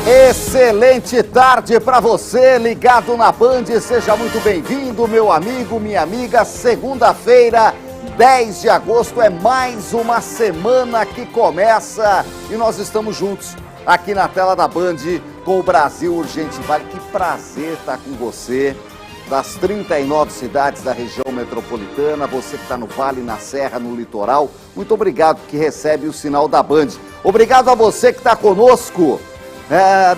Excelente tarde para você, ligado na Band. Seja muito bem-vindo, meu amigo, minha amiga. Segunda-feira, 10 de agosto, é mais uma semana que começa e nós estamos juntos aqui na tela da Band com o Brasil Urgente Vale. Que prazer estar com você, das 39 cidades da região metropolitana, você que está no Vale, na Serra, no Litoral. Muito obrigado que recebe o sinal da Band. Obrigado a você que está conosco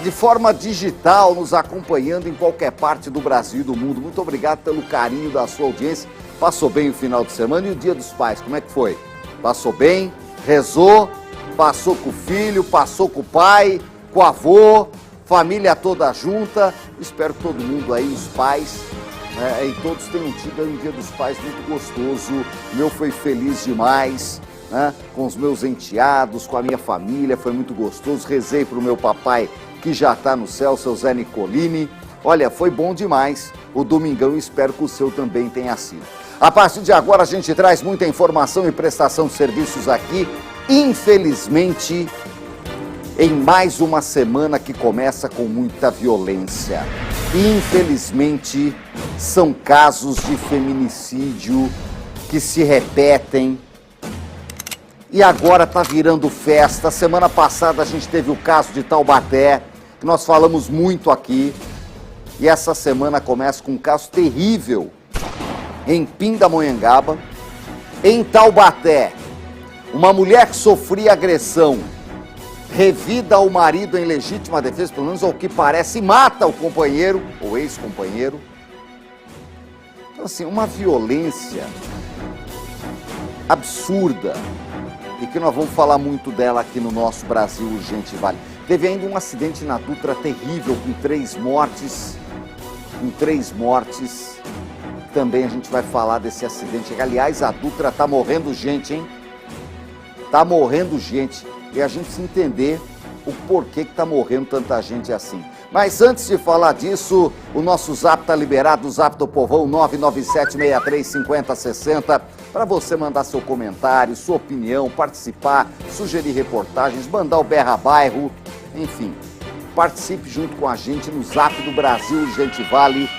de forma digital, nos acompanhando em qualquer parte do Brasil e do mundo. Muito obrigado pelo carinho da sua audiência. Passou bem o final de semana e o Dia dos Pais, como é que foi? Passou bem? Rezou? Passou com o filho? Passou com o pai? Com o avô? Família toda junta? Espero que todo mundo aí, os pais, e todos tenham tido um Dia dos Pais muito gostoso. O meu foi feliz demais. Com os meus enteados, com a minha família, foi muito gostoso. Rezei para o meu papai que já está no céu, seu Zé Nicolini. Olha, foi bom demais o domingão e espero que o seu também tenha sido. A partir de agora a gente traz muita informação e prestação de serviços aqui, infelizmente, em mais uma semana que começa com muita violência. Infelizmente, são casos de feminicídio que se repetem. E agora está virando festa. Semana passada a gente teve o caso de Taubaté, que nós falamos muito aqui. E essa semana começa com um caso terrível em Pindamonhangaba. Em Taubaté, uma mulher que sofria agressão, revida o marido em legítima defesa, pelo menos ao que parece, e mata o companheiro, ou ex-companheiro. Então assim, uma violência absurda. E que nós vamos falar muito dela aqui no nosso Brasil Urgente Vale. Teve ainda um acidente na Dutra terrível, com 3 mortes. Também a gente vai falar desse acidente. Aliás, a Dutra tá morrendo gente, hein? Tá morrendo gente. E a gente precisa entender o porquê que tá morrendo tanta gente assim. Mas antes de falar disso, o nosso Zap tá liberado, o Zap do Povão, 997-63-5060, para você mandar seu comentário, sua opinião, participar, sugerir reportagens, mandar o Berra Bairro, enfim, participe junto com a gente no Zap do Brasil Urgente Vale,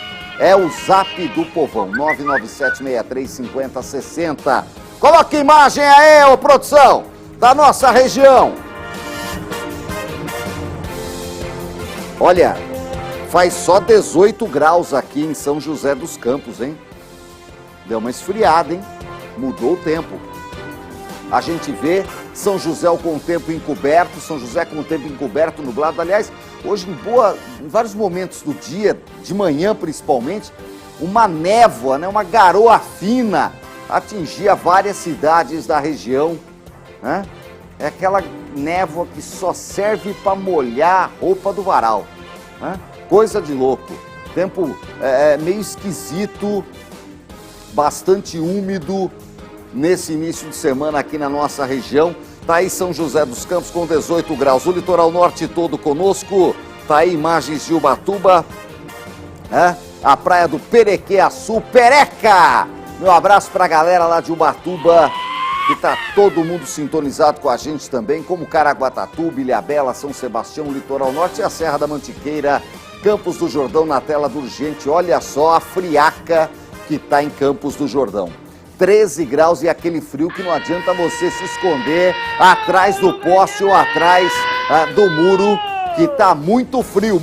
é o Zap do Povão, 997-63-5060. Coloque imagem aí, ô produção, da nossa região. Olha, faz só 18 graus aqui em São José dos Campos, hein? Deu uma esfriada, hein? Mudou o tempo. A gente vê São José com o tempo encoberto, São José com o tempo encoberto, nublado. Aliás, hoje em vários momentos do dia, de manhã principalmente, uma névoa, uma garoa fina atingia várias cidades da região, né? É aquela névoa que só serve para molhar a roupa do varal, né? Coisa de louco. Tempo meio esquisito, bastante úmido nesse início de semana aqui na nossa região. Tá aí São José dos Campos com 18 graus. O litoral norte todo conosco. Tá aí imagens de Ubatuba, a praia do Perequê-Açu, Pereca. Meu abraço para a galera lá de Ubatuba, que tá todo mundo sintonizado com a gente também, como Caraguatatuba, Ilhabela, São Sebastião, Litoral Norte e a Serra da Mantiqueira, Campos do Jordão na tela do Urgente. Olha só a friaca que está em Campos do Jordão. 13 graus e aquele frio que não adianta você se esconder atrás do poste ou atrás do muro, que está muito frio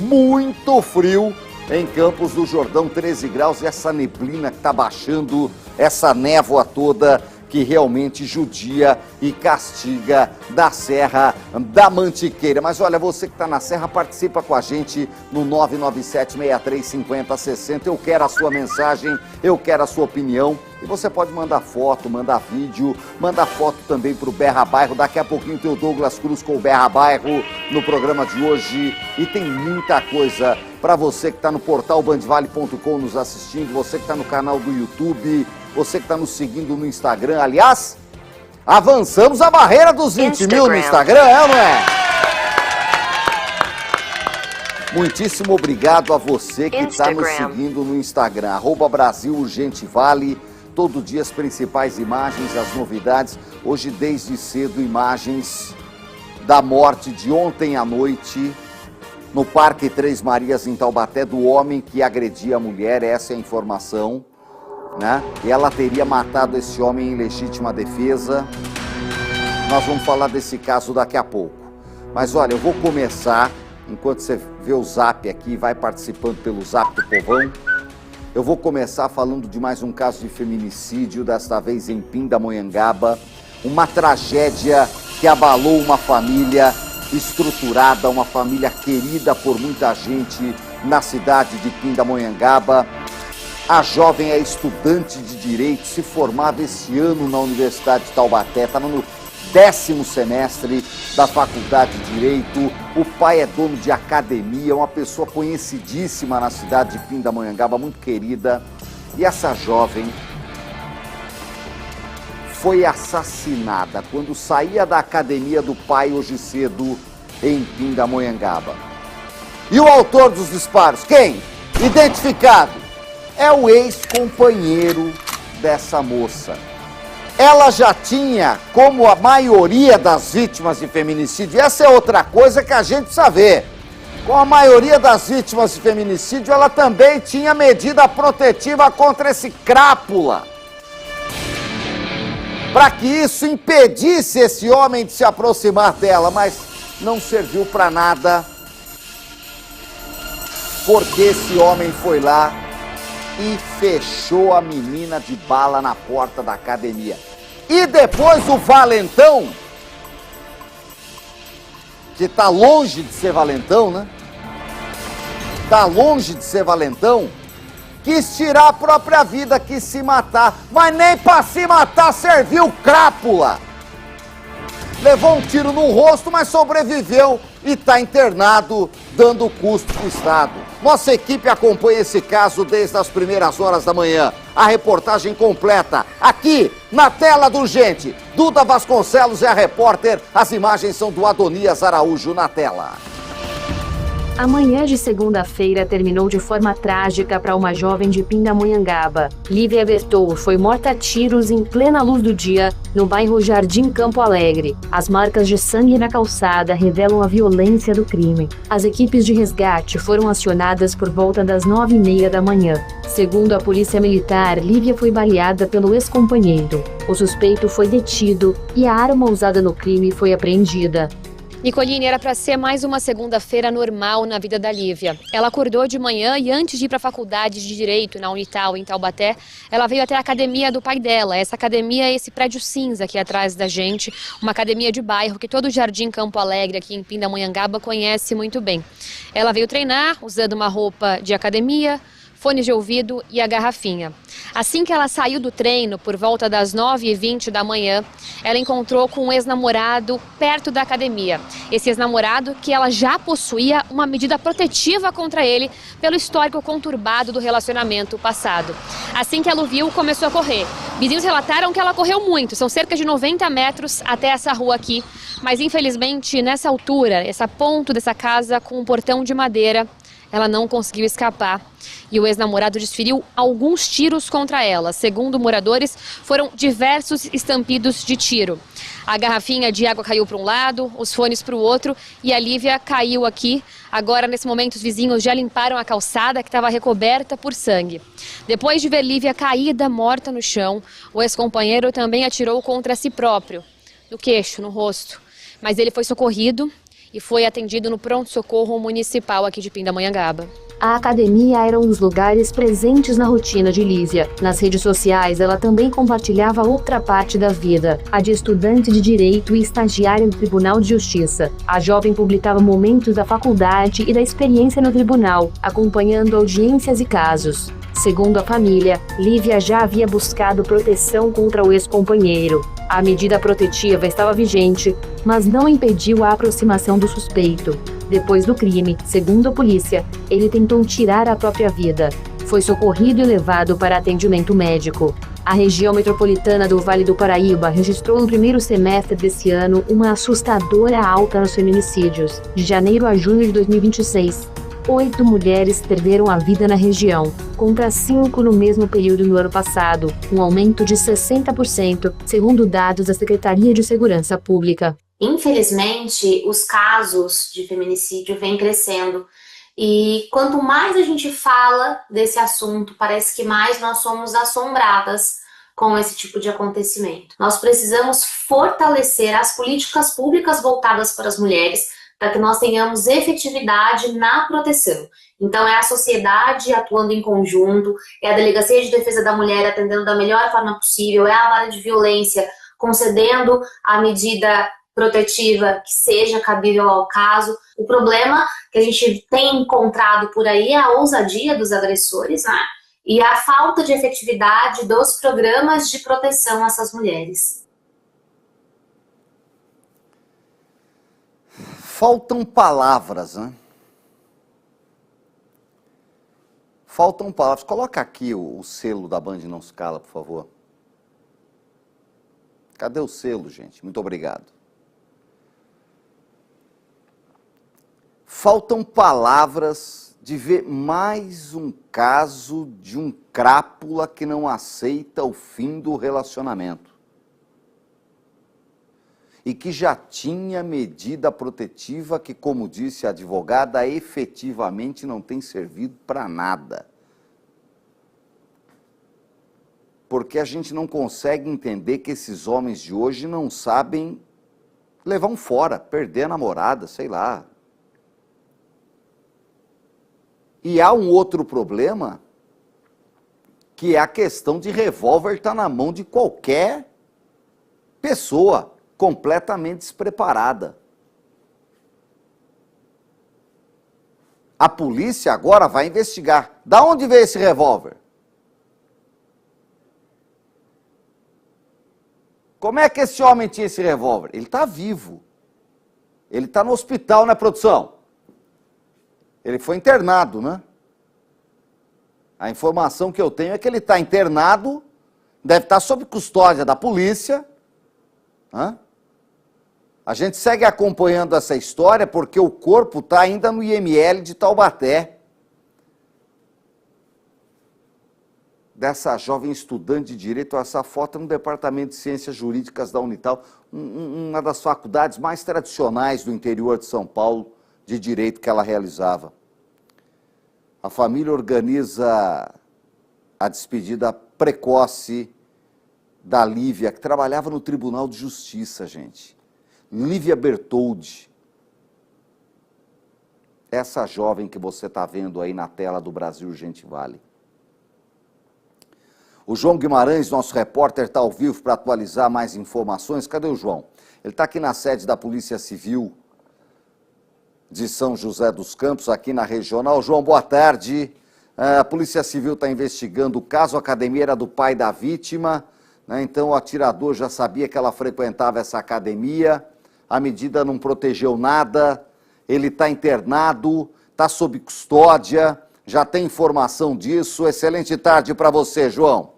em Campos do Jordão, 13 graus e essa neblina que está baixando, essa névoa toda que realmente judia e castiga da Serra da Mantiqueira. Mas olha, você que está na Serra, participa com a gente no 997-63-5060. Eu quero a sua mensagem, eu quero a sua opinião. E você pode mandar foto, mandar vídeo, mandar foto também para o Berra Bairro. Daqui a pouquinho tem o Douglas Cruz com o Berra Bairro no programa de hoje. E tem muita coisa para você que está no portal bandvale.com nos assistindo, você que está no canal do YouTube, você que está nos seguindo no Instagram. Aliás, avançamos a barreira dos 20 mil no Instagram, ou não é? Muitíssimo obrigado a você que está nos seguindo no Instagram, @Brasil Urgente Vale. Todo dia as principais imagens, as novidades. Hoje, desde cedo, imagens da morte de ontem à noite no Parque Três Marias, em Taubaté, do homem que agredia a mulher. Essa é a informação, né? E ela teria matado esse homem em legítima defesa. Nós vamos falar desse caso daqui a pouco. Mas olha, eu vou começar, enquanto você vê o zap aqui, vai participando pelo zap do povão. Eu vou começar falando de mais um caso de feminicídio, desta vez em Pindamonhangaba. Uma tragédia que abalou uma família estruturada, uma família querida por muita gente na cidade de Pindamonhangaba. A jovem é estudante de Direito, se formava esse ano na Universidade de Taubaté, estava no 10º semestre da Faculdade de Direito. O pai é dono de academia, uma pessoa conhecidíssima na cidade de Pindamonhangaba, muito querida. E essa jovem foi assassinada quando saía da academia do pai hoje cedo em Pindamonhangaba. E o autor dos disparos, quem? Identificado. É o ex-companheiro dessa moça. Ela já tinha, como a maioria das vítimas de feminicídio, essa é outra coisa que a gente precisa ver. Com a maioria das vítimas de feminicídio, ela também tinha medida protetiva contra esse crápula, para que isso impedisse esse homem de se aproximar dela, mas não serviu para nada, porque esse homem foi lá e fechou a menina de bala na porta da academia. E depois o valentão, que tá longe de ser valentão, né? Tá longe de ser valentão, quis tirar a própria vida, quis se matar, mas nem para se matar serviu crápula. Levou um tiro no rosto, mas sobreviveu e está internado, dando custo para o Estado. Nossa equipe acompanha esse caso desde as primeiras horas da manhã. A reportagem completa, aqui na tela do Urgente. Duda Vasconcelos é a repórter, as imagens são do Adonias Araújo na tela. A manhã de segunda-feira terminou de forma trágica para uma jovem de Pindamonhangaba. Lívia Bertol foi morta a tiros em plena luz do dia, no bairro Jardim Campo Alegre. As marcas de sangue na calçada revelam a violência do crime. As equipes de resgate foram acionadas por volta das 9h30 da manhã. Segundo a polícia militar, Lívia foi baleada pelo ex-companheiro. O suspeito foi detido e a arma usada no crime foi apreendida. Nicoline, era para ser mais uma segunda-feira normal na vida da Lívia. Ela acordou de manhã e antes de ir para a faculdade de Direito na Unital, em Taubaté, ela veio até a academia do pai dela. Essa academia é esse prédio cinza aqui atrás da gente, uma academia de bairro que todo o Jardim Campo Alegre aqui em Pindamonhangaba conhece muito bem. Ela veio treinar usando uma roupa de academia, fones de ouvido e a garrafinha. Assim que ela saiu do treino, por volta das 9h20 da manhã, ela encontrou com um ex-namorado perto da academia. Esse ex-namorado que ela já possuía uma medida protetiva contra ele pelo histórico conturbado do relacionamento passado. Assim que ela o viu, começou a correr. Vizinhos relataram que ela correu muito, são cerca de 90 metros até essa rua aqui, mas infelizmente nessa altura, esse ponto dessa casa com um portão de madeira, ela não conseguiu escapar e o ex-namorado desferiu alguns tiros contra ela. Segundo moradores, foram diversos estampidos de tiro. A garrafinha de água caiu para um lado, os fones para o outro e a Lívia caiu aqui. Agora, nesse momento, os vizinhos já limparam a calçada que estava recoberta por sangue. Depois de ver Lívia caída, morta no chão, o ex-companheiro também atirou contra si próprio, no queixo, no rosto. Mas ele foi socorrido e foi atendido no pronto-socorro municipal aqui de Pindamonhangaba. A academia era um dos lugares presentes na rotina de Lívia. Nas redes sociais, ela também compartilhava outra parte da vida, a de estudante de Direito e estagiária do Tribunal de Justiça. A jovem publicava momentos da faculdade e da experiência no tribunal, acompanhando audiências e casos. Segundo a família, Lívia já havia buscado proteção contra o ex-companheiro. A medida protetiva estava vigente, mas não impediu a aproximação do suspeito. Depois do crime, segundo a polícia, ele tentou tirar a própria vida. Foi socorrido e levado para atendimento médico. A região metropolitana do Vale do Paraíba registrou no primeiro semestre desse ano uma assustadora alta nos feminicídios. De janeiro a junho de 2026, 8 mulheres perderam a vida na região, contra 5 no mesmo período no ano passado, um aumento de 60%, segundo dados da Secretaria de Segurança Pública. Infelizmente, os casos de feminicídio vêm crescendo. E quanto mais a gente fala desse assunto, parece que mais nós somos assombradas com esse tipo de acontecimento. Nós precisamos fortalecer as políticas públicas voltadas para as mulheres, para que nós tenhamos efetividade na proteção. Então, é a sociedade atuando em conjunto, é a Delegacia de Defesa da Mulher atendendo da melhor forma possível, é a vara de violência concedendo a medida protetiva que seja cabível ao caso. O problema que a gente tem encontrado por aí é a ousadia dos agressores, né? E a falta de efetividade dos programas de proteção a essas mulheres. Faltam palavras, né? Faltam palavras. Coloca aqui o selo da Band Não Se Cala, por favor. Cadê o selo, gente? Muito obrigado. Faltam palavras de ver mais um caso de um crápula que não aceita o fim do relacionamento. E que já tinha medida protetiva que, como disse a advogada, efetivamente não tem servido para nada. Porque a gente não consegue entender que esses homens de hoje não sabem levar um fora, perder a namorada, sei lá. E há um outro problema, que é a questão de revólver estar na mão de qualquer pessoa completamente despreparada. A polícia agora vai investigar. Da onde veio esse revólver? Como é que esse homem tinha esse revólver? Ele está vivo. Ele está no hospital, né, produção? Ele foi internado, né? A informação que eu tenho é que ele está internado, deve estar sob custódia da polícia. Né? A gente segue acompanhando essa história porque o corpo está ainda no IML de Taubaté. Dessa jovem estudante de Direito, essa foto no Departamento de Ciências Jurídicas da Unital, uma das faculdades mais tradicionais do interior de São Paulo, de Direito que ela realizava. A família organiza a despedida precoce da Lívia, que trabalhava no Tribunal de Justiça, gente. Lívia Bertoldi. Essa jovem que você está vendo aí na tela do Brasil Urgente Vale. O João Guimarães, nosso repórter, está ao vivo para atualizar mais informações. Cadê o João? Ele está aqui na sede da Polícia Civil de São José dos Campos, aqui na Regional. João, boa tarde. A Polícia Civil está investigando o caso. A academia era do pai da vítima, né? Então o atirador já sabia que ela frequentava essa academia. A medida não protegeu nada. Ele está internado, está sob custódia. Já tem informação disso. Excelente tarde para você, João.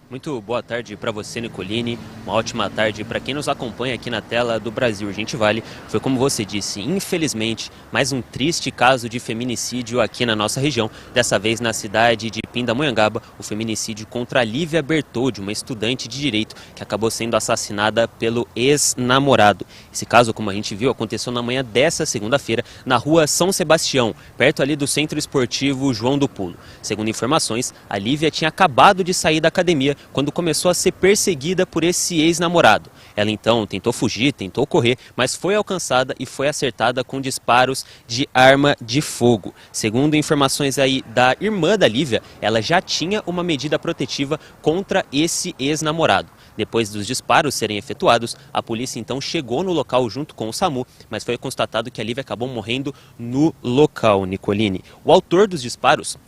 Muito boa tarde para você, Nicolini. Uma ótima tarde para quem nos acompanha aqui na tela do Brasil Urgente Vale. Foi como você disse, infelizmente, mais um triste caso de feminicídio aqui na nossa região. Dessa vez na cidade de Pindamonhangaba, o feminicídio contra a Lívia Bertoldi, uma estudante de Direito que acabou sendo assassinada pelo ex-namorado. Esse caso, como a gente viu, aconteceu na manhã dessa segunda-feira na rua São Sebastião, perto ali do Centro Esportivo João do Pulo. Segundo informações, a Lívia tinha acabado de sair da academia quando começou a ser perseguida por esse ex-namorado. Ela então tentou fugir, tentou correr, mas foi alcançada e foi acertada com disparos de arma de fogo. Segundo informações aí da irmã da Lívia, ela já tinha uma medida protetiva contra esse ex-namorado. Depois dos disparos serem efetuados, a polícia então chegou no local junto com o SAMU, mas foi constatado que a Lívia acabou morrendo no local, Nicolini. O autor dos disparos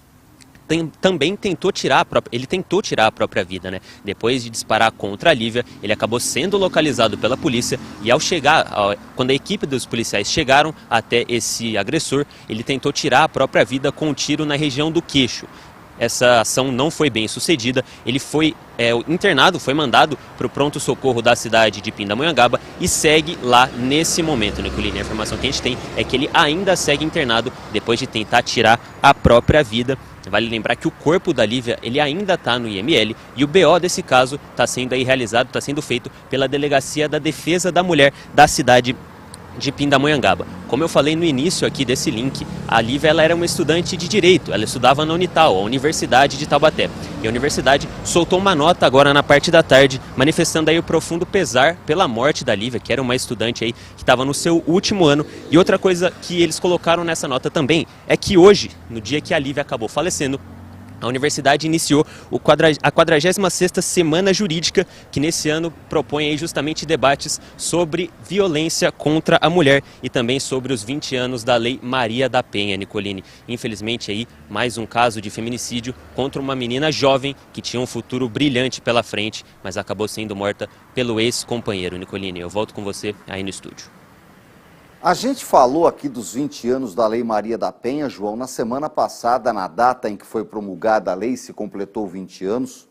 também tentou tirar a própria vida, né? Depois de disparar contra a Lívia, ele acabou sendo localizado pela polícia e quando a equipe dos policiais chegaram até esse agressor, ele tentou tirar a própria vida com um tiro na região do queixo. Essa ação não foi bem sucedida, ele foi internado, foi mandado para o pronto-socorro da cidade de Pindamonhangaba e segue lá nesse momento, Nicolini. A informação que a gente tem é que ele ainda segue internado depois de tentar tirar a própria vida. Vale lembrar que o corpo da Lívia ele ainda está no IML e o BO desse caso está sendo aí realizado, está sendo feito pela Delegacia da Defesa da Mulher da cidade de Pindamonhangaba. Como eu falei no início aqui desse link, a Lívia ela era uma estudante de Direito, ela estudava na Unital, a Universidade de Taubaté. E a universidade soltou uma nota agora na parte da tarde, manifestando aí o profundo pesar pela morte da Lívia, que era uma estudante aí que estava no seu último ano. E outra coisa que eles colocaram nessa nota também é que hoje, no dia que a Lívia acabou falecendo, a universidade iniciou a 46ª Semana Jurídica, que nesse ano propõe aí justamente debates sobre violência contra a mulher e também sobre os 20 anos da Lei Maria da Penha, Nicolini. Infelizmente aí, mais um caso de feminicídio contra uma menina jovem que tinha um futuro brilhante pela frente, mas acabou sendo morta pelo ex-companheiro. Nicolini, eu volto com você aí no estúdio. A gente falou aqui dos 20 anos da Lei Maria da Penha, João, na semana passada, na data em que foi promulgada a lei, se completou 20 anos,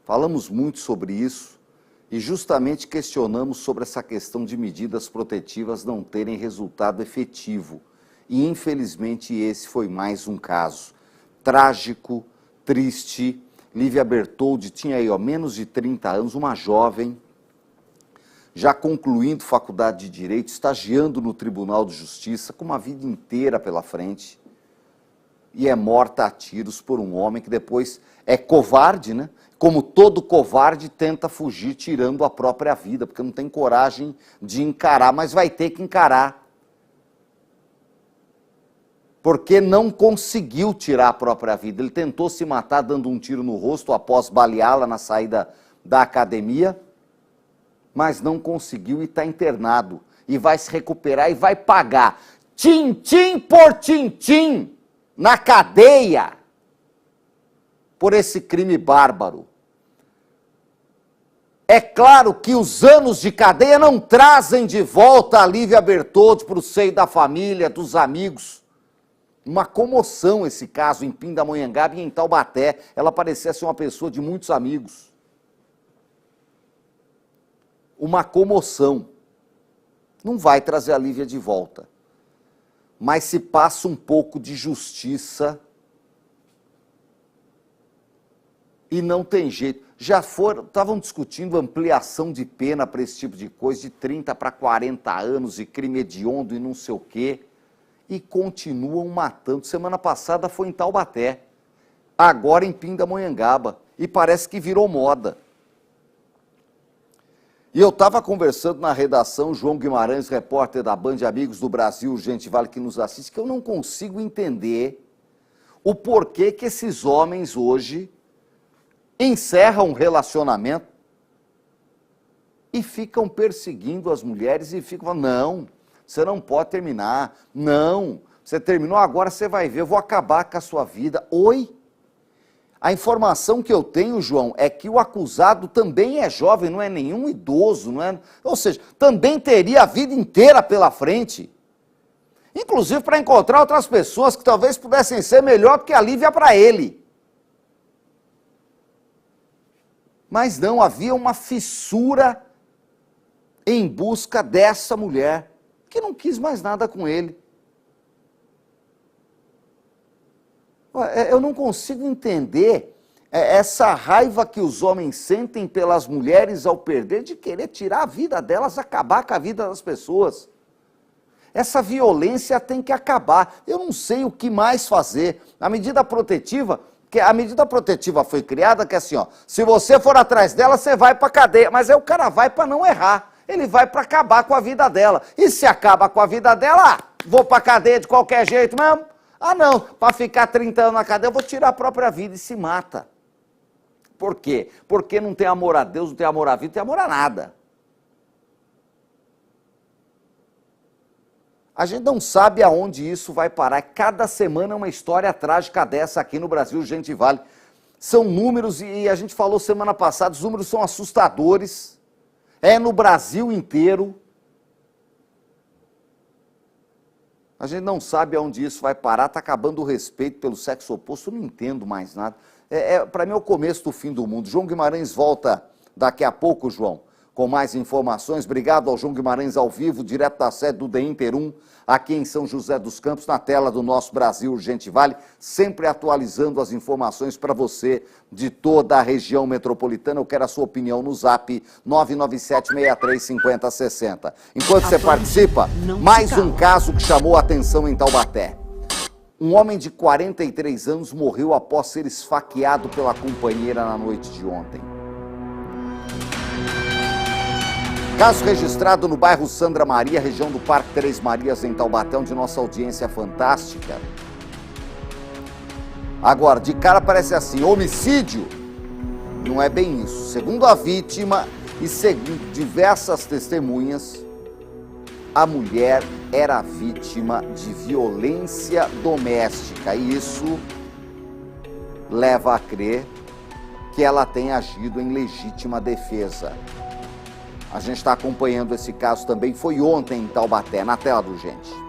falamos muito sobre isso e justamente questionamos sobre essa questão de medidas protetivas não terem resultado efetivo. E infelizmente esse foi mais um caso trágico, triste. Lívia Bertoldi tinha aí menos de 30 anos, uma jovem, já concluindo faculdade de Direito, estagiando no Tribunal de Justiça, com uma vida inteira pela frente, e é morta a tiros por um homem que depois é covarde, né? Como todo covarde tenta fugir tirando a própria vida, porque não tem coragem de encarar, mas vai ter que encarar. Porque não conseguiu tirar a própria vida. Ele tentou se matar dando um tiro no rosto após baleá-la na saída da academia, mas não conseguiu e está internado. E vai se recuperar e vai pagar tintim por tintim na cadeia por esse crime bárbaro. É claro que os anos de cadeia não trazem de volta a Lívia Bertoldi para o seio da família, dos amigos. Uma comoção esse caso em Pindamonhangaba e em Taubaté. Ela parecia ser uma pessoa de muitos amigos. Uma comoção. Não vai trazer a Lívia de volta. Mas se passa um pouco de justiça e não tem jeito. Estavam discutindo ampliação de pena para esse tipo de coisa, de 30 para 40 anos, e crime hediondo e não sei o quê, e continuam matando. Semana passada foi em Taubaté, agora em Pindamonhangaba, e parece que virou moda. E eu estava conversando na redação, João Guimarães, repórter da Band Amigos do Brasil, gente vale que nos assiste, que eu não consigo entender o porquê que esses homens hoje encerram um relacionamento e ficam perseguindo as mulheres e ficam falando, não, você não pode terminar, não, você terminou, agora você vai ver, eu vou acabar com a sua vida. Oi? A informação que eu tenho, João, é que o acusado também é jovem, não é nenhum idoso, não é? Ou seja, também teria a vida inteira pela frente. Inclusive para encontrar outras pessoas que talvez pudessem ser melhor do que a Lívia para ele. Mas não, havia uma fissura em busca dessa mulher, que não quis mais nada com ele. Eu não consigo entender essa raiva que os homens sentem pelas mulheres ao perder, de querer tirar a vida delas, acabar com a vida das pessoas. Essa violência tem que acabar. Eu não sei o que mais fazer. A medida protetiva foi criada que é assim, ó, se você for atrás dela, você vai para cadeia. Mas aí o cara vai para não errar. Ele vai para acabar com a vida dela. E se acaba com a vida dela, vou para cadeia de qualquer jeito mesmo? Ah, não, para ficar 30 anos na cadeia, eu vou tirar a própria vida e se mata. Por quê? Porque não tem amor a Deus, não tem amor à vida, não tem amor a nada. A gente não sabe aonde isso vai parar. Cada semana é uma história trágica dessa aqui no Brasil, gente vale. São números, e a gente falou semana passada, os números são assustadores. É no Brasil inteiro. A gente não sabe aonde isso vai parar, está acabando o respeito pelo sexo oposto, eu não entendo mais nada. Para mim é o começo do fim do mundo. João Guimarães volta daqui a pouco, João, com mais informações. Obrigado ao João Guimarães ao vivo, direto da sede do DEM Perum, aqui em São José dos Campos, na tela do nosso Brasil Urgente Vale, sempre atualizando as informações para você de toda a região metropolitana. Eu quero a sua opinião no zap 997-635060. Enquanto você participa, mais um caso que chamou a atenção em Taubaté. Um homem de 43 anos morreu após ser esfaqueado pela companheira na noite de ontem. Caso registrado no bairro Sandra Maria, região do Parque Três Marias, em Taubaté, onde nossa audiência é fantástica. Agora, de cara parece assim, homicídio? Não é bem isso. Segundo a vítima e segundo diversas testemunhas, a mulher era vítima de violência doméstica e isso leva a crer que ela tenha agido em legítima defesa. A gente está acompanhando esse caso também, foi ontem em Taubaté, na tela do Gente.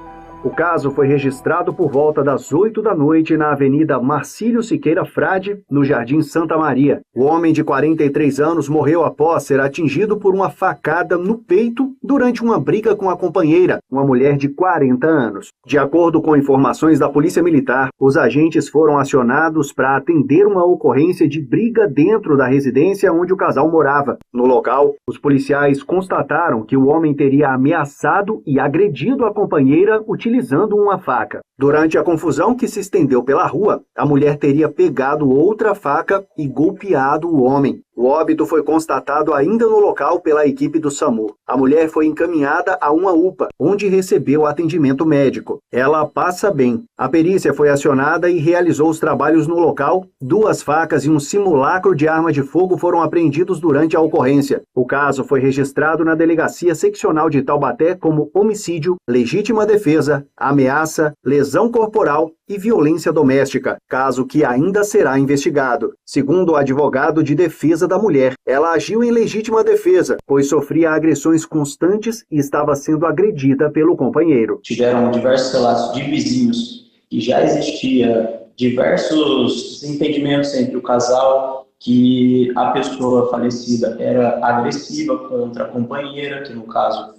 O caso foi registrado por volta das 8 da noite na Avenida Marcílio Siqueira Frade, no Jardim Santa Maria. O homem de 43 anos morreu após ser atingido por uma facada no peito durante uma briga com a companheira, uma mulher de 40 anos. De acordo com informações da Polícia Militar, os agentes foram acionados para atender uma ocorrência de briga dentro da residência onde o casal morava. No local, os policiais constataram que o homem teria ameaçado e agredido a companheira utilizando uma faca. Durante a confusão que se estendeu pela rua, a mulher teria pegado outra faca e golpeado o homem. O óbito foi constatado ainda no local pela equipe do SAMU. A mulher foi encaminhada a uma UPA, onde recebeu atendimento médico. Ela passa bem. A perícia foi acionada e realizou os trabalhos no local. 2 facas e um simulacro de arma de fogo foram apreendidos durante a ocorrência. O caso foi registrado na Delegacia Seccional de Taubaté como homicídio, legítima defesa, ameaça, lesão corporal e violência doméstica, caso que ainda será investigado. Segundo o advogado de defesa da mulher, ela agiu em legítima defesa, pois sofria agressões constantes e estava sendo agredida pelo companheiro. Tiveram diversos relatos de vizinhos que já existia diversos desentendimentos entre o casal, que a pessoa falecida era agressiva contra a companheira, que no caso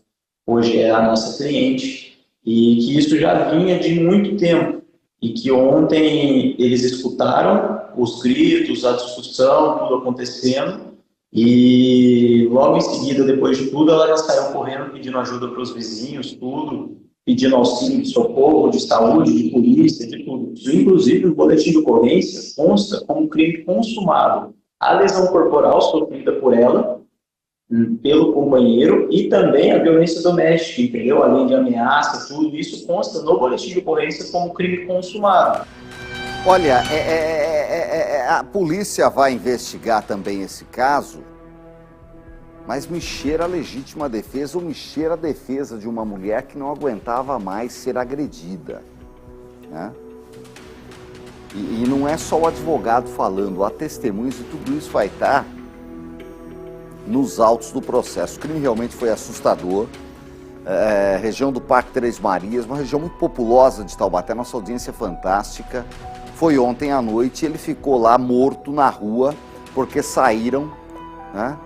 hoje é a nossa cliente, e que isso já vinha de muito tempo. E que ontem eles escutaram os gritos, a discussão, tudo acontecendo, e logo em seguida, depois de tudo, ela já saiu correndo pedindo ajuda para os vizinhos, tudo, pedindo auxílio de socorro, de saúde, de polícia, de tudo. Isso, inclusive, no boletim de ocorrência consta como crime consumado a lesão corporal sofrida por ela, pelo companheiro, e também a violência doméstica, entendeu? Além de ameaça, tudo isso consta no boletim de ocorrência como crime consumado. Olha, a polícia vai investigar também esse caso, mas me cheira a legítima defesa ou me cheira a defesa de uma mulher que não aguentava mais ser agredida, né? E não é só o advogado falando, há testemunhos e tudo isso vai estar nos autos do processo. O crime realmente foi assustador. Região do Parque Três Marias, uma região muito populosa de Taubaté, nossa audiência é fantástica. Foi ontem à noite, ele ficou lá morto na rua, porque saíram, né,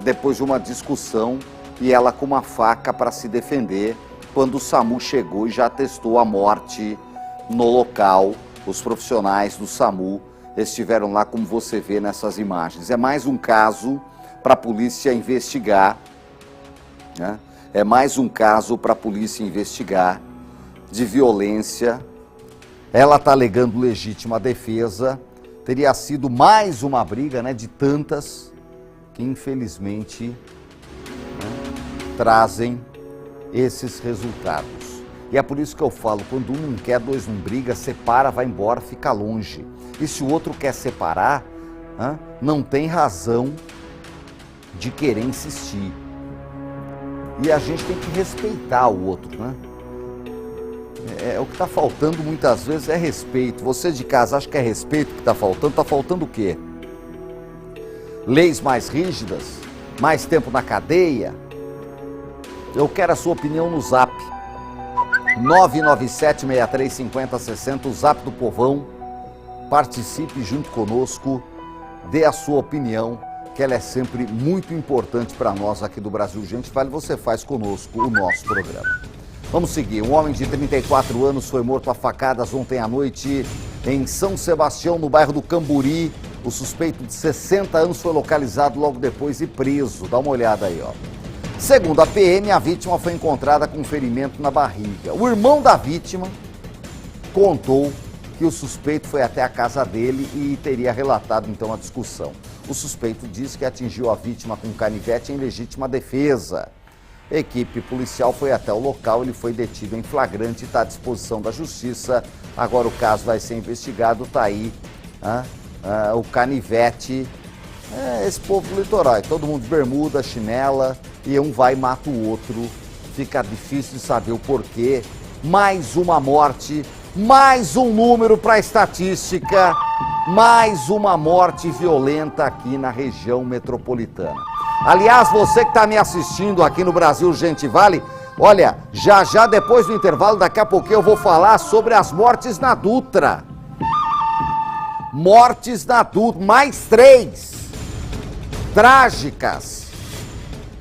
depois de uma discussão, e ela com uma faca para se defender, quando o SAMU chegou e já atestou a morte no local. Os profissionais do SAMU estiveram lá, como você vê nessas imagens. É mais um caso para a polícia investigar, né? É mais um caso para a polícia investigar de violência. Ela está alegando legítima defesa. Teria sido mais uma briga, né, de tantas que infelizmente, né, trazem esses resultados. E é por isso que eu falo, quando um não quer, dois não briga, separa, vai embora, fica longe. E se o outro quer separar, não tem razão de querer insistir. E a gente tem que respeitar o outro, né? O que está faltando muitas vezes é respeito. Você de casa acha que é respeito que está faltando? Está faltando o quê? Leis mais rígidas? Mais tempo na cadeia? Eu quero a sua opinião no zap. 997-635060, o zap do povão. Participe junto conosco, dê a sua opinião que ela é sempre muito importante para nós aqui do Brasil Gente Vale. Você faz conosco o nosso programa. Vamos seguir. Um homem de 34 anos foi morto a facadas ontem à noite em São Sebastião, no bairro do Camburi. O suspeito de 60 anos foi localizado logo depois e preso. Dá uma olhada aí, ó. Segundo a PM, a vítima foi encontrada com um ferimento na barriga. O irmão da vítima contou que o suspeito foi até a casa dele e teria relatado então a discussão. O suspeito disse que atingiu a vítima com um canivete em legítima defesa. A equipe policial foi até o local, ele foi detido em flagrante e está à disposição da justiça. Agora o caso vai ser investigado, tá aí o canivete. Esse povo do litoral, todo mundo de bermuda, chinela, e um vai e mata o outro. Fica difícil de saber o porquê. Mais uma morte, mais um número para a estatística, mais uma morte violenta aqui na região metropolitana. Aliás, você que está me assistindo aqui no Brasil Gente Vale, olha, já depois do intervalo, daqui a pouquinho eu vou falar sobre as mortes na Dutra. Mortes na Dutra, mais 3 trágicas.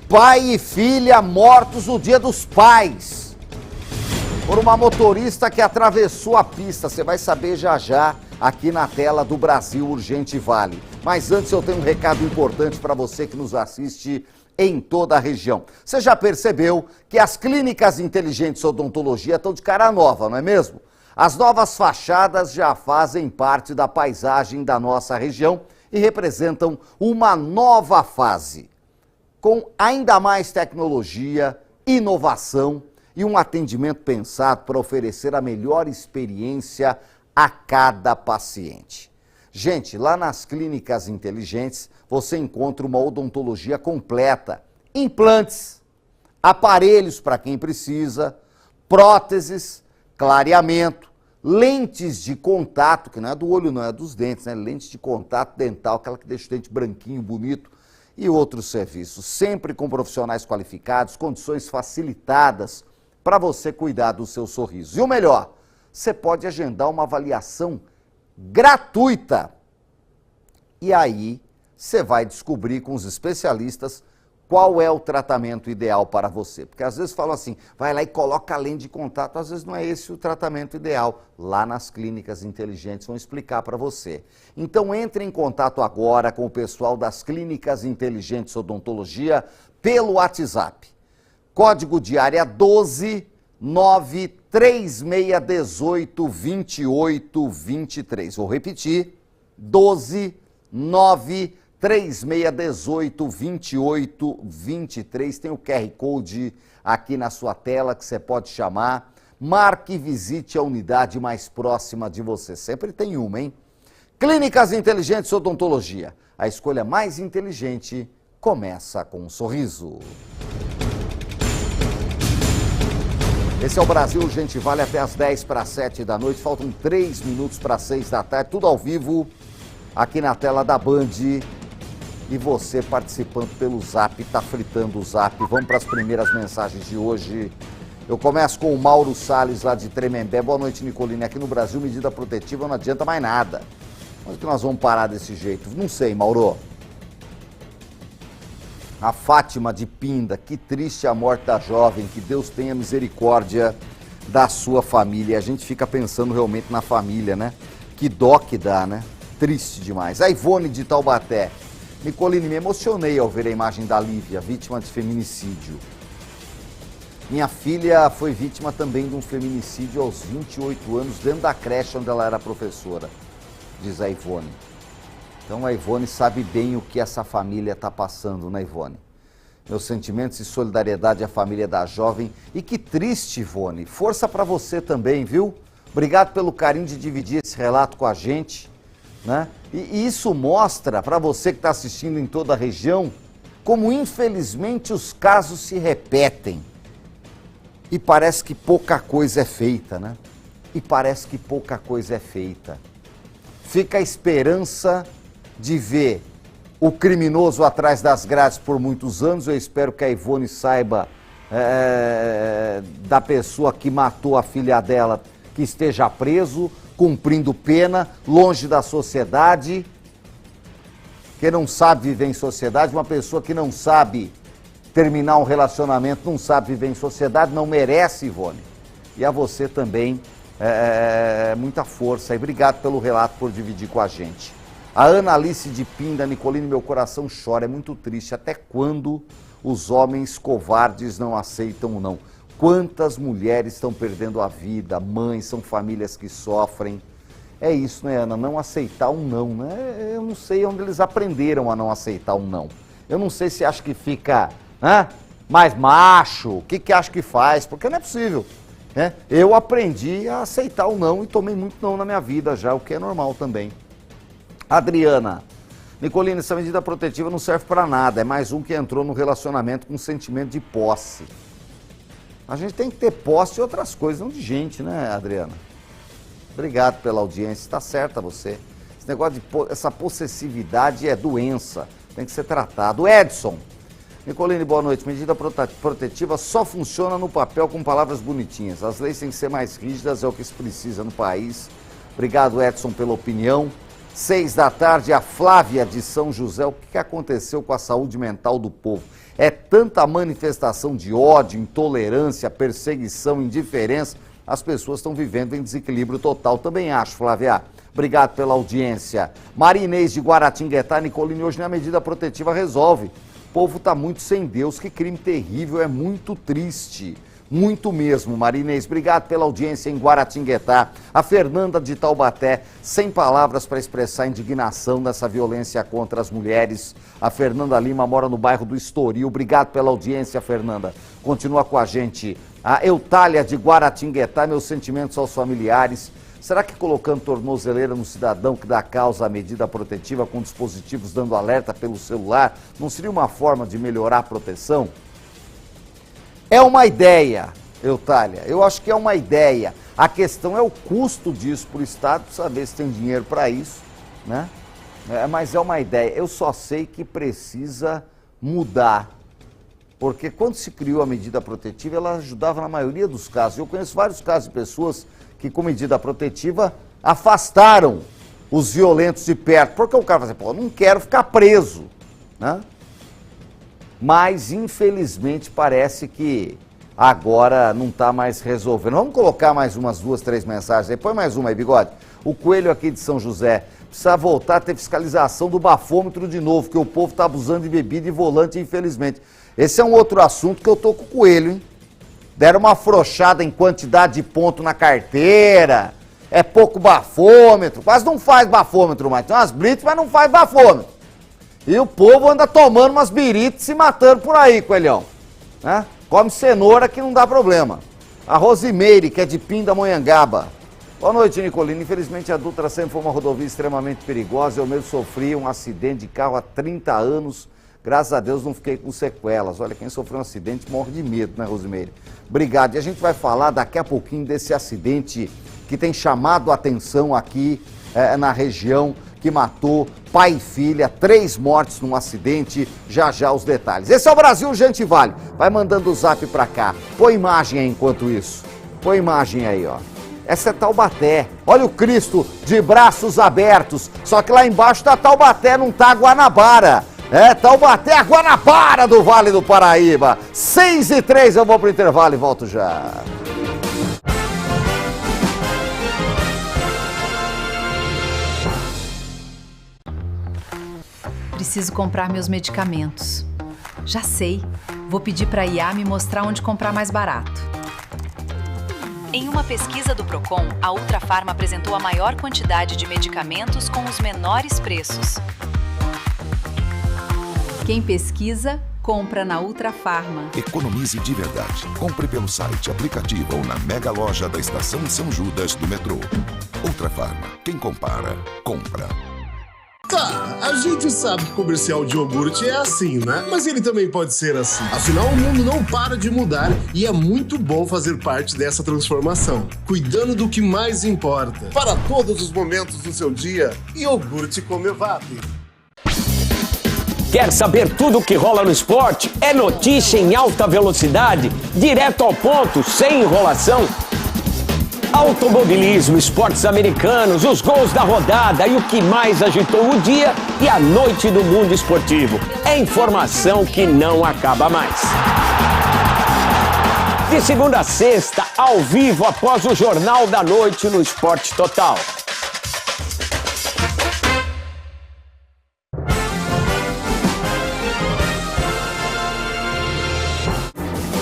Pai e filha mortos no Dia dos Pais por uma motorista que atravessou a pista. Você vai saber já aqui na tela do Brasil Urgente Vale. Mas antes eu tenho um recado importante para você que nos assiste em toda a região. Você já percebeu que as clínicas inteligentes de odontologia estão de cara nova, não é mesmo? As novas fachadas já fazem parte da paisagem da nossa região e representam uma nova fase, com ainda mais tecnologia, inovação e um atendimento pensado para oferecer a melhor experiência a cada paciente. Gente, lá nas clínicas inteligentes você encontra uma odontologia completa, implantes, aparelhos para quem precisa, próteses, clareamento, lentes de contato, que não é do olho não, é dos dentes, né? Lentes de contato dental, aquela que deixa o dente branquinho, bonito, e outros serviços, sempre com profissionais qualificados, condições facilitadas para você cuidar do seu sorriso. E o melhor, você pode agendar uma avaliação gratuita. E aí, você vai descobrir com os especialistas qual é o tratamento ideal para você. Porque às vezes falam assim, vai lá e coloca a lente de contato, às vezes não é esse o tratamento ideal. Lá nas clínicas inteligentes vão explicar para você. Então entre em contato agora com o pessoal das clínicas inteligentes odontologia pelo WhatsApp. Código de área 12 93618 2823. Vou repetir, 12 93618 2823. Tem o QR Code aqui na sua tela que você pode chamar. Marque e visite a unidade mais próxima de você. Sempre tem uma, hein? Clínicas Inteligentes Odontologia. A escolha mais inteligente começa com um sorriso. Esse é o Brasil Gente Vale até as 10 para 7 da noite. Faltam 3 minutos para 6 da tarde. Tudo ao vivo aqui na tela da Band. E você participando pelo Zap, tá fritando o Zap. Vamos para as primeiras mensagens de hoje. Eu começo com o Mauro Salles, lá de Tremembé. Boa noite, Nicolini. Aqui no Brasil, medida protetiva não adianta mais nada. Onde que nós vamos parar desse jeito? Não sei, Mauro. A Fátima de Pinda, que triste a morte da jovem. Que Deus tenha misericórdia da sua família. A gente fica pensando realmente na família, né? Que dó que dá, né? Triste demais. A Ivone de Taubaté. Nicolini, me emocionei ao ver a imagem da Lívia, vítima de feminicídio. Minha filha foi vítima também de um feminicídio aos 28 anos, dentro da creche onde ela era professora, diz a Ivone. Então a Ivone sabe bem o que essa família está passando, né, Ivone? Meus sentimentos e solidariedade à família da jovem. E que triste, Ivone. Força para você também, viu? Obrigado pelo carinho de dividir esse relato com a gente, né? E isso mostra para você que está assistindo em toda a região como infelizmente os casos se repetem e parece que pouca coisa é feita, né? Fica a esperança de ver o criminoso atrás das grades por muitos anos. Eu espero que a Ivone saiba da pessoa que matou a filha dela, que esteja preso, cumprindo pena, longe da sociedade. que não sabe viver em sociedade, uma pessoa que não sabe terminar um relacionamento, não sabe viver em sociedade, não merece, Ivone. E a você também, muita força. E obrigado pelo relato, por dividir com a gente. A Ana Alice de Pinda, Nicolini, meu coração chora, é muito triste. Até quando os homens covardes não aceitam o não? Quantas mulheres estão perdendo a vida, mães, são famílias que sofrem. É isso, né, Ana? Não aceitar um não, né? Eu não sei onde eles aprenderam a não aceitar um não. Eu não sei se acha que fica mais macho, o que acha que faz, porque não é possível. Né? Eu aprendi a aceitar o não e tomei muito não na minha vida já, o que é normal também. Adriana, Nicolini, essa medida protetiva não serve para nada, é mais um que entrou no relacionamento com sentimento de posse. A gente tem que ter posse de outras coisas, não de gente, né, Adriana? Obrigado pela audiência, está certa você. Esse negócio essa possessividade é doença, tem que ser tratado. Edson, Nicolini, boa noite. Medida protetiva só funciona no papel com palavras bonitinhas. As leis têm que ser mais rígidas, é o que se precisa no país. Obrigado, Edson, pela opinião. 6 da tarde, a Flávia de São José. O que aconteceu com a saúde mental do povo? É tanta manifestação de ódio, intolerância, perseguição, indiferença. As pessoas estão vivendo em desequilíbrio total. Também acho, Flávia. Obrigado pela audiência. Maria Inês de Guaratinguetá, Nicolini, hoje nem a medida protetiva resolve. O povo está muito sem Deus, que crime terrível, é muito triste. Muito mesmo, Maria Inês. Obrigado pela audiência em Guaratinguetá. A Fernanda de Taubaté, sem palavras para expressar a indignação dessa violência contra as mulheres. A Fernanda Lima mora no bairro do Estoril. Obrigado pela audiência, Fernanda. Continua com a gente. A Eutália de Guaratinguetá, meus sentimentos aos familiares. Será que colocando tornozeleira no cidadão que dá causa à medida protetiva com dispositivos dando alerta pelo celular não seria uma forma de melhorar a proteção? É uma ideia, Eutália, eu acho que é uma ideia. A questão é o custo disso para o Estado, saber se tem dinheiro para isso, né? Mas é uma ideia. Eu só sei que precisa mudar, porque quando se criou a medida protetiva, ela ajudava na maioria dos casos. Eu conheço vários casos de pessoas que com medida protetiva afastaram os violentos de perto, porque o cara fala assim, pô, não quero ficar preso, né? Mas, infelizmente, parece que agora não está mais resolvendo. Vamos colocar mais umas 2, 3 mensagens aí. Põe mais uma aí, Bigode. O Coelho aqui de São José. Precisa voltar a ter fiscalização do bafômetro de novo, que o povo está abusando de bebida e volante, infelizmente. Esse é um outro assunto que eu tô com o Coelho, hein? Deram uma afrouxada em quantidade de ponto na carteira. É pouco bafômetro. Quase não faz bafômetro mais. Tem umas blitz, mas não faz bafômetro. E o povo anda tomando umas biritas e se matando por aí, Coelhão. Né? Come cenoura que não dá problema. A Rosimeire, que é de Pindamonhangaba. Boa noite, Nicolini. Infelizmente a Dutra sempre foi uma rodovia extremamente perigosa. Eu mesmo sofri um acidente de carro há 30 anos. Graças a Deus não fiquei com sequelas. Olha, quem sofreu um acidente morre de medo, né, Rosimeire? Obrigado. E a gente vai falar daqui a pouquinho desse acidente que tem chamado a atenção aqui na região, que matou pai e filha, 3 mortes num acidente, já já os detalhes. Esse é o Brasil Gente Vale, vai mandando o zap pra cá, põe imagem aí enquanto isso, põe imagem aí, ó. Essa é Taubaté, olha o Cristo de braços abertos, só que lá embaixo tá Taubaté, não tá Guanabara. Taubaté, a Guanabara do Vale do Paraíba. 6h03, eu vou pro intervalo e volto já. Preciso comprar meus medicamentos. Já sei, vou pedir para a IA me mostrar onde comprar mais barato. Em uma pesquisa do Procon, a Ultrafarma apresentou a maior quantidade de medicamentos com os menores preços. Quem pesquisa, compra na Ultrafarma. Economize de verdade. Compre pelo site, aplicativo ou na mega loja da Estação São Judas do metrô. Ultrafarma. Quem compara, compra. Tá, a gente sabe que comercial de iogurte é assim, né? Mas ele também pode ser assim. Afinal, o mundo não para de mudar e é muito bom fazer parte dessa transformação, cuidando do que mais importa. Para todos os momentos do seu dia, iogurte Comevap. Quer saber tudo o que rola no esporte? É notícia em alta velocidade, direto ao ponto, sem enrolação. Automobilismo, esportes americanos, os gols da rodada e o que mais agitou o dia e a noite do mundo esportivo. É informação que não acaba mais. De segunda a sexta, ao vivo, após o Jornal da Noite no Esporte Total.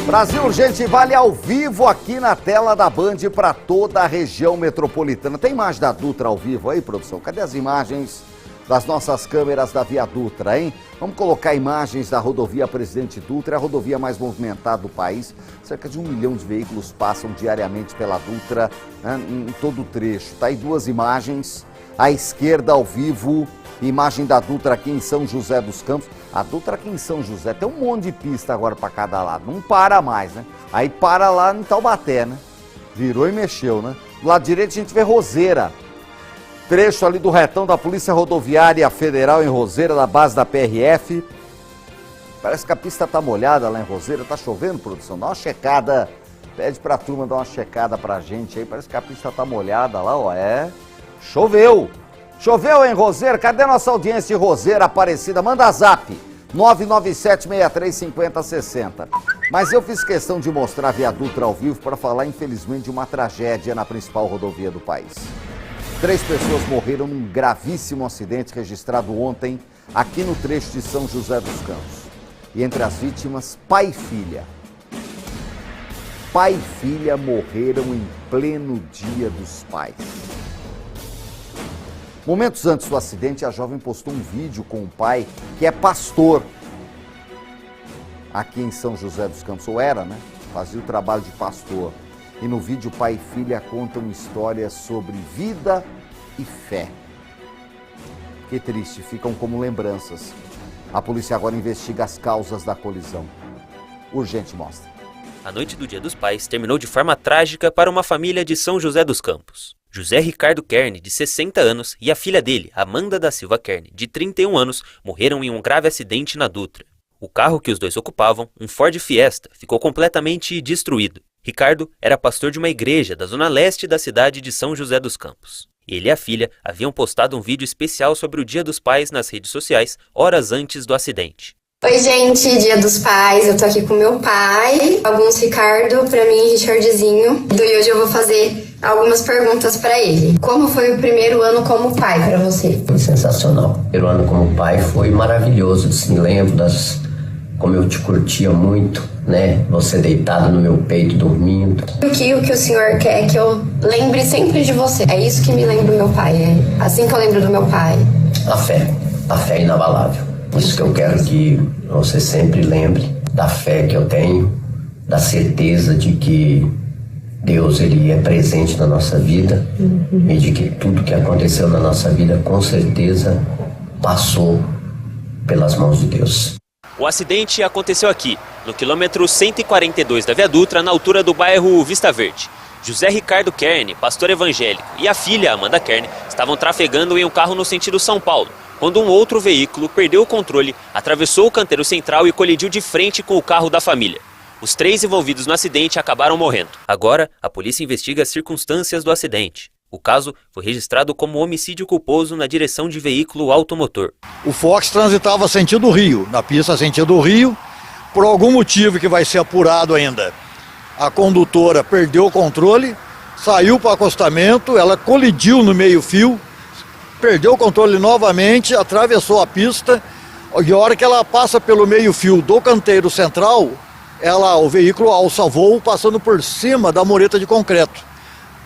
Brasil Urgente Vale ao vivo aqui na tela da Band para toda a região metropolitana. Tem imagem da Dutra ao vivo aí, produção? Cadê as imagens das nossas câmeras da Via Dutra, hein? Vamos colocar imagens da rodovia Presidente Dutra, a rodovia mais movimentada do país. Cerca de 1 milhão de veículos passam diariamente pela Dutra, né, em todo o trecho. Tá aí 2 imagens, à esquerda ao vivo, imagem da Dutra aqui em São José dos Campos. A Dutra aqui em São José tem um monte de pista agora para cada lado, não para mais, né? Aí para lá em Taubaté, né? Virou e mexeu, né? Do lado direito a gente vê Roseira, trecho ali do retão da Polícia Rodoviária Federal em Roseira, da base da PRF. Parece que a pista tá molhada lá em Roseira, tá chovendo, produção? Dá uma checada, pede pra turma dar uma checada pra gente aí, parece que a pista tá molhada lá, ó, choveu! Choveu em Roseira? Cadê nossa audiência de Roseira, Aparecida? Manda zap, 997-635060. Mas eu fiz questão de mostrar a Via Dutra ao vivo para falar, infelizmente, de uma tragédia na principal rodovia do país. 3 pessoas morreram num gravíssimo acidente registrado ontem aqui no trecho de São José dos Campos. E entre as vítimas, pai e filha. Pai e filha morreram em pleno Dia dos Pais. Momentos antes do acidente, a jovem postou um vídeo com o pai, que é pastor, aqui em São José dos Campos, ou era, né? Fazia o trabalho de pastor. E no vídeo, pai e filha contam histórias sobre vida e fé. Que triste, ficam como lembranças. A polícia agora investiga as causas da colisão. Urgente mostra. A noite do Dia dos Pais terminou de forma trágica para uma família de São José dos Campos. José Ricardo Kern, de 60 anos, e a filha dele, Amanda da Silva Kern, de 31 anos, morreram em um grave acidente na Dutra. O carro que os dois ocupavam, um Ford Fiesta, ficou completamente destruído. Ricardo era pastor de uma igreja da zona leste da cidade de São José dos Campos. Ele e a filha haviam postado um vídeo especial sobre o Dia dos Pais nas redes sociais, horas antes do acidente. Oi gente, Dia dos Pais, eu tô aqui com meu pai, Augusto Ricardo, pra mim Richardzinho. E hoje eu vou fazer algumas perguntas pra ele. Como foi o primeiro ano como pai pra você? Foi sensacional. O primeiro ano como pai foi maravilhoso, assim, lembro como eu te curtia muito, né? Você deitado no meu peito, dormindo. O que o senhor quer é que eu lembre sempre de você. É isso que me lembra do meu pai, é assim que eu lembro do meu pai. A fé é inabalável. Isso que eu quero que você sempre lembre da fé que eu tenho, da certeza de que Deus ele é presente na nossa vida e de que tudo que aconteceu na nossa vida com certeza passou pelas mãos de Deus. O acidente aconteceu aqui, no quilômetro 142 da Via Dutra, na altura do bairro Vista Verde. José Ricardo Kern, pastor evangélico, e a filha, Amanda Kern, estavam trafegando em um carro no sentido São Paulo, quando um outro veículo perdeu o controle, atravessou o canteiro central e colidiu de frente com o carro da família. Os 3 envolvidos no acidente acabaram morrendo. Agora, a polícia investiga as circunstâncias do acidente. O caso foi registrado como homicídio culposo na direção de veículo automotor. O Fox transitava sentido Rio, na pista sentido Rio, por algum motivo que vai ser apurado ainda. A condutora perdeu o controle, saiu para o acostamento, ela colidiu no meio-fio, perdeu o controle novamente, atravessou a pista, e a hora que ela passa pelo meio-fio do canteiro central, o veículo alça voo passando por cima da mureta de concreto.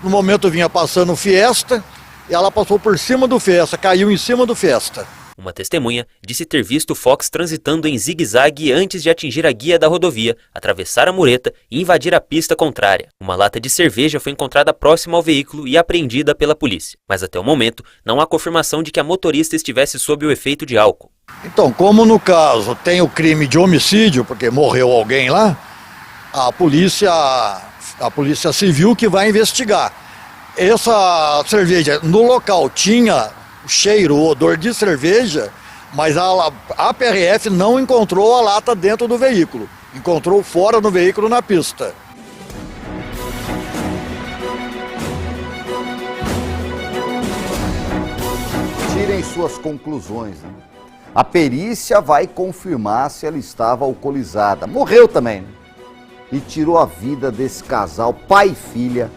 No momento vinha passando o Fiesta, e ela passou por cima do Fiesta, caiu em cima do Fiesta. Uma testemunha disse ter visto o Fox transitando em zigue-zague antes de atingir a guia da rodovia, atravessar a mureta e invadir a pista contrária. Uma lata de cerveja foi encontrada próxima ao veículo e apreendida pela polícia. Mas até o momento, não há confirmação de que a motorista estivesse sob o efeito de álcool. Então, como no caso tem o crime de homicídio, porque morreu alguém lá, a polícia civil que vai investigar. Essa cerveja no local tinha cheiro, odor de cerveja, mas a PRF não encontrou a lata dentro do veículo, encontrou fora do veículo na pista. tirem suas conclusões, né? A perícia vai confirmar se ela estava alcoolizada. Morreu também, né? E tirou a vida desse casal, pai e filha,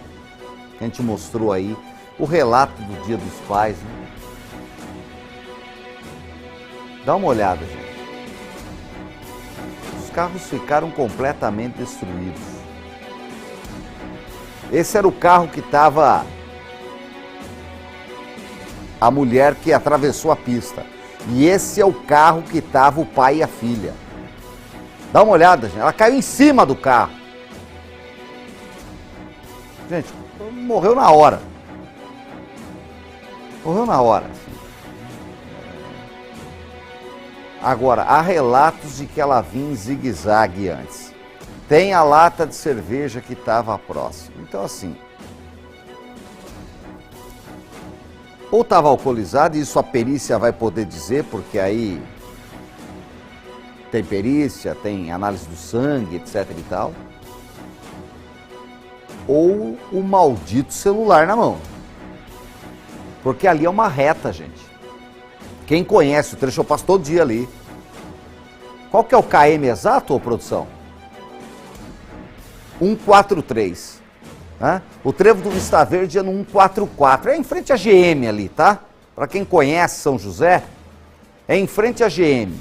que a gente mostrou aí, o relato do Dia dos Pais, né? Dá uma olhada, gente. Os carros ficaram completamente destruídos. Esse era o carro que estava a mulher que atravessou a pista. E esse é o carro que estava o pai e a filha. Dá uma olhada, gente. Ela caiu em cima do carro. Gente, morreu na hora. Morreu na hora. Agora, há relatos de que ela vinha em zigue-zague antes. Tem a lata de cerveja que estava próximo. Então, assim, ou estava alcoolizado, e isso a perícia vai poder dizer, porque aí tem perícia, tem análise do sangue, etc e tal. Ou o maldito celular na mão. Porque ali é uma reta, gente. Quem conhece o trecho, eu passo todo dia ali. Qual que é o KM exato, ô produção? 143. Né? O trevo do Vista Verde é no 144. É em frente à GM ali, tá? Para quem conhece São José, é em frente à GM.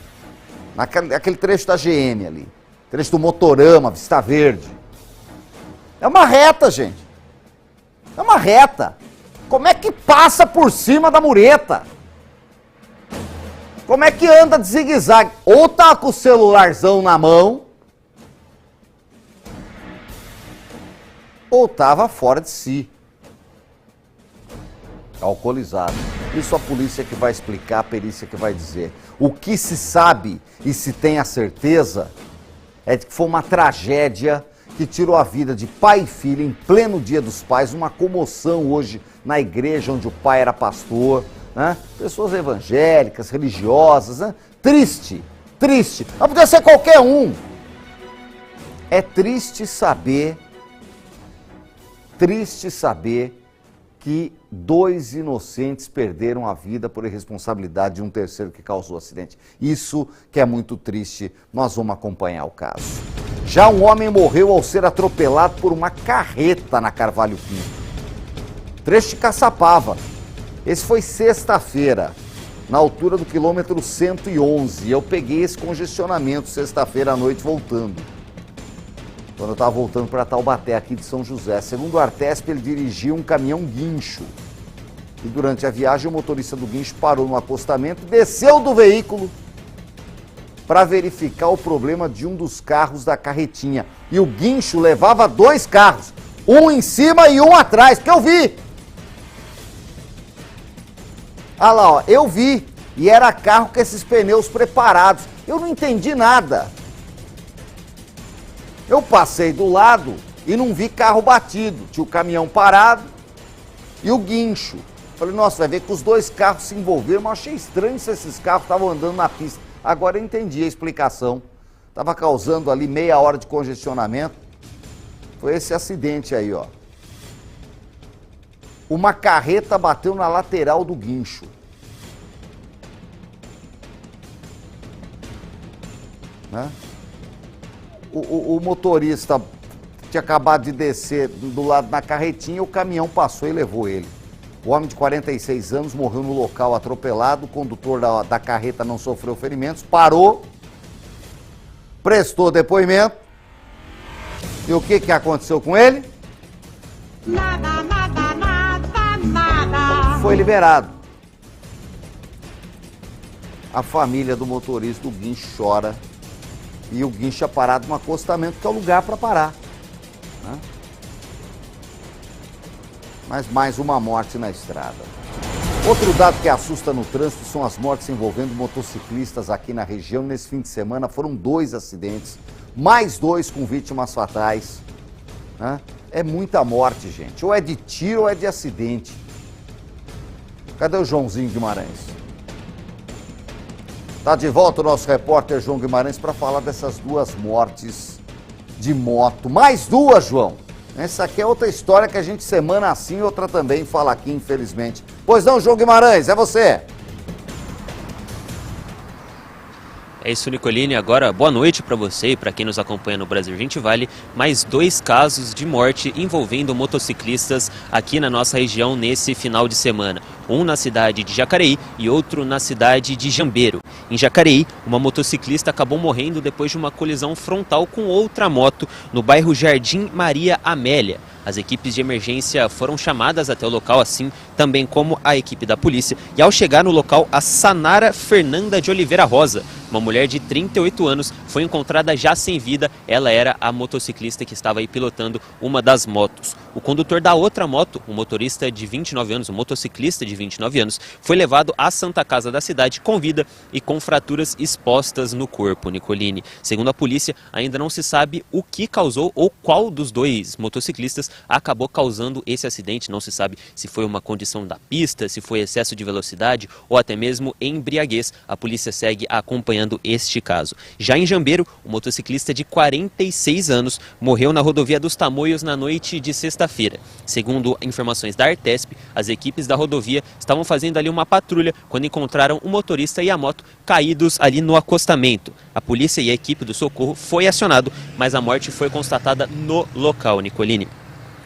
Aquele trecho da GM ali. Trecho do Motorama, Vista Verde. É uma reta, gente. É uma reta. Como é que passa por cima da mureta? Como é que anda de zigue-zague? Ou tá com o celularzão na mão, ou tava fora de si. Alcoolizado. Isso a polícia que vai explicar, a perícia que vai dizer. O que se sabe e se tem a certeza é de que foi uma tragédia que tirou a vida de pai e filha em pleno Dia dos Pais, uma comoção hoje na igreja onde o pai era pastor, né? Pessoas evangélicas, religiosas, né? Triste, triste. Mas podia ser qualquer um. É triste saber que 2 inocentes perderam a vida por irresponsabilidade de um terceiro que causou o acidente. Isso que é muito triste, nós vamos acompanhar o caso. Já um homem morreu ao ser atropelado por uma carreta na Carvalho Pinto. Trecho de Caçapava. Esse foi sexta-feira, na altura do quilômetro 111. Eu peguei esse congestionamento sexta-feira à noite voltando. Quando eu estava voltando para Taubaté, aqui de São José. Segundo o Artesp, ele dirigia um caminhão guincho. E durante a viagem, o motorista do guincho parou no acostamento, desceu do veículo para verificar o problema de um dos carros da carretinha. E o guincho levava 2 carros, um em cima e um atrás, porque eu vi. Olha lá, ó, eu vi. E era carro com esses pneus preparados. Eu não entendi nada. Eu passei do lado e não vi carro batido. Tinha o caminhão parado e o guincho. Falei, nossa, vai ver que os 2 carros se envolveram. Mas achei estranho se esses carros estavam andando na pista. Agora eu entendi a explicação. Estava causando ali meia hora de congestionamento. Foi esse acidente aí, ó. Uma carreta bateu na lateral do guincho. Né? O motorista tinha acabado de descer do lado da carretinha, o caminhão passou e levou ele. O homem de 46 anos morreu no local atropelado, o condutor da carreta não sofreu ferimentos, parou, prestou depoimento. E o que aconteceu com ele? Nada, nada, nada, nada. Foi liberado. A família do motorista do guincho chora. E o guincho é parado no acostamento, que é o lugar para parar. Né? Mas mais uma morte na estrada. Outro dado que assusta no trânsito são as mortes envolvendo motociclistas aqui na região. Nesse fim de semana foram 2 acidentes, mais 2 com vítimas fatais. Né? É muita morte, gente. Ou é de tiro ou é de acidente. Cadê o Joãozinho Guimarães? Está de volta o nosso repórter João Guimarães para falar dessas 2 mortes de moto. Mais 2, João. Essa aqui é outra história que a gente semana assim, outra também fala aqui, infelizmente. Pois não, João Guimarães, é você. É isso, Nicolini. Agora, boa noite para você e para quem nos acompanha no Brasil Gente Vale. Mais 2 casos de morte envolvendo motociclistas aqui na nossa região nesse final de semana. Um na cidade de Jacareí e outro na cidade de Jambeiro. Em Jacareí, uma motociclista acabou morrendo depois de uma colisão frontal com outra moto no bairro Jardim Maria Amélia. As equipes de emergência foram chamadas até o local, assim também como a equipe da polícia. E ao chegar no local, a Sanara Fernanda de Oliveira Rosa, uma mulher de 38 anos, foi encontrada já sem vida. Ela era a motociclista que estava aí pilotando uma das motos. O condutor da outra moto, um motorista de 29 anos, um motociclista de 29 anos, foi levado à Santa Casa da cidade com vida e com fraturas expostas no corpo, Nicolini. Segundo a polícia, ainda não se sabe o que causou ou qual dos 2 motociclistas acabou causando esse acidente. Não se sabe se foi uma condição da pista, se foi excesso de velocidade ou até mesmo embriaguez. A polícia segue acompanhando este caso. Já em Jambeiro, o motociclista de 46 anos morreu na rodovia dos Tamoios na noite de sexta-feira. Segundo informações da Artesp, as equipes da rodovia estavam fazendo ali uma patrulha quando encontraram o motorista e a moto caídos ali no acostamento. A polícia e a equipe do socorro foi acionado, mas a morte foi constatada no local, Nicolini.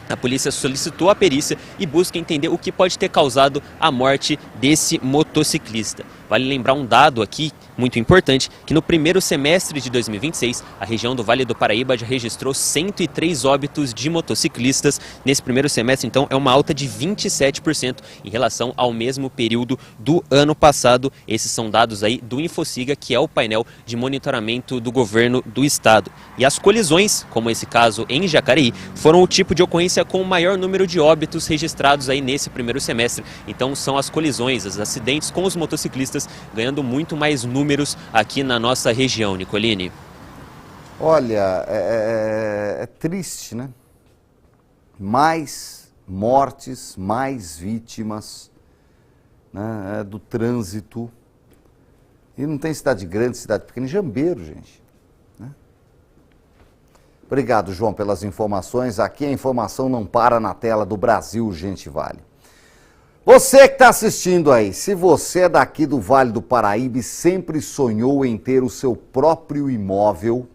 A polícia solicitou a perícia e busca entender o que pode ter causado a morte desse motociclista. Vale lembrar um dado aqui muito importante, que no primeiro semestre de 2026, a região do Vale do Paraíba já registrou 103 óbitos de motociclistas. Nesse primeiro semestre, então, é uma alta de 27% em relação ao mesmo período do ano passado. Esses são dados aí do Infociga, que é o painel de monitoramento do governo do estado. E as colisões, como esse caso em Jacareí, foram o tipo de ocorrência com o maior número de óbitos registrados aí nesse primeiro semestre. Então são as colisões, os acidentes com os motociclistas ganhando muito mais números aqui na nossa região, Nicolini. Olha, é triste, né? Mais mortes, mais vítimas, né, do trânsito. E não tem cidade grande, cidade pequena, Jambeiro, gente. Né? Obrigado, João, pelas informações. Aqui a informação não para na tela do Brasil Gente Vale. Você que está assistindo aí, se você é daqui do Vale do Paraíba e sempre sonhou em ter o seu próprio imóvel,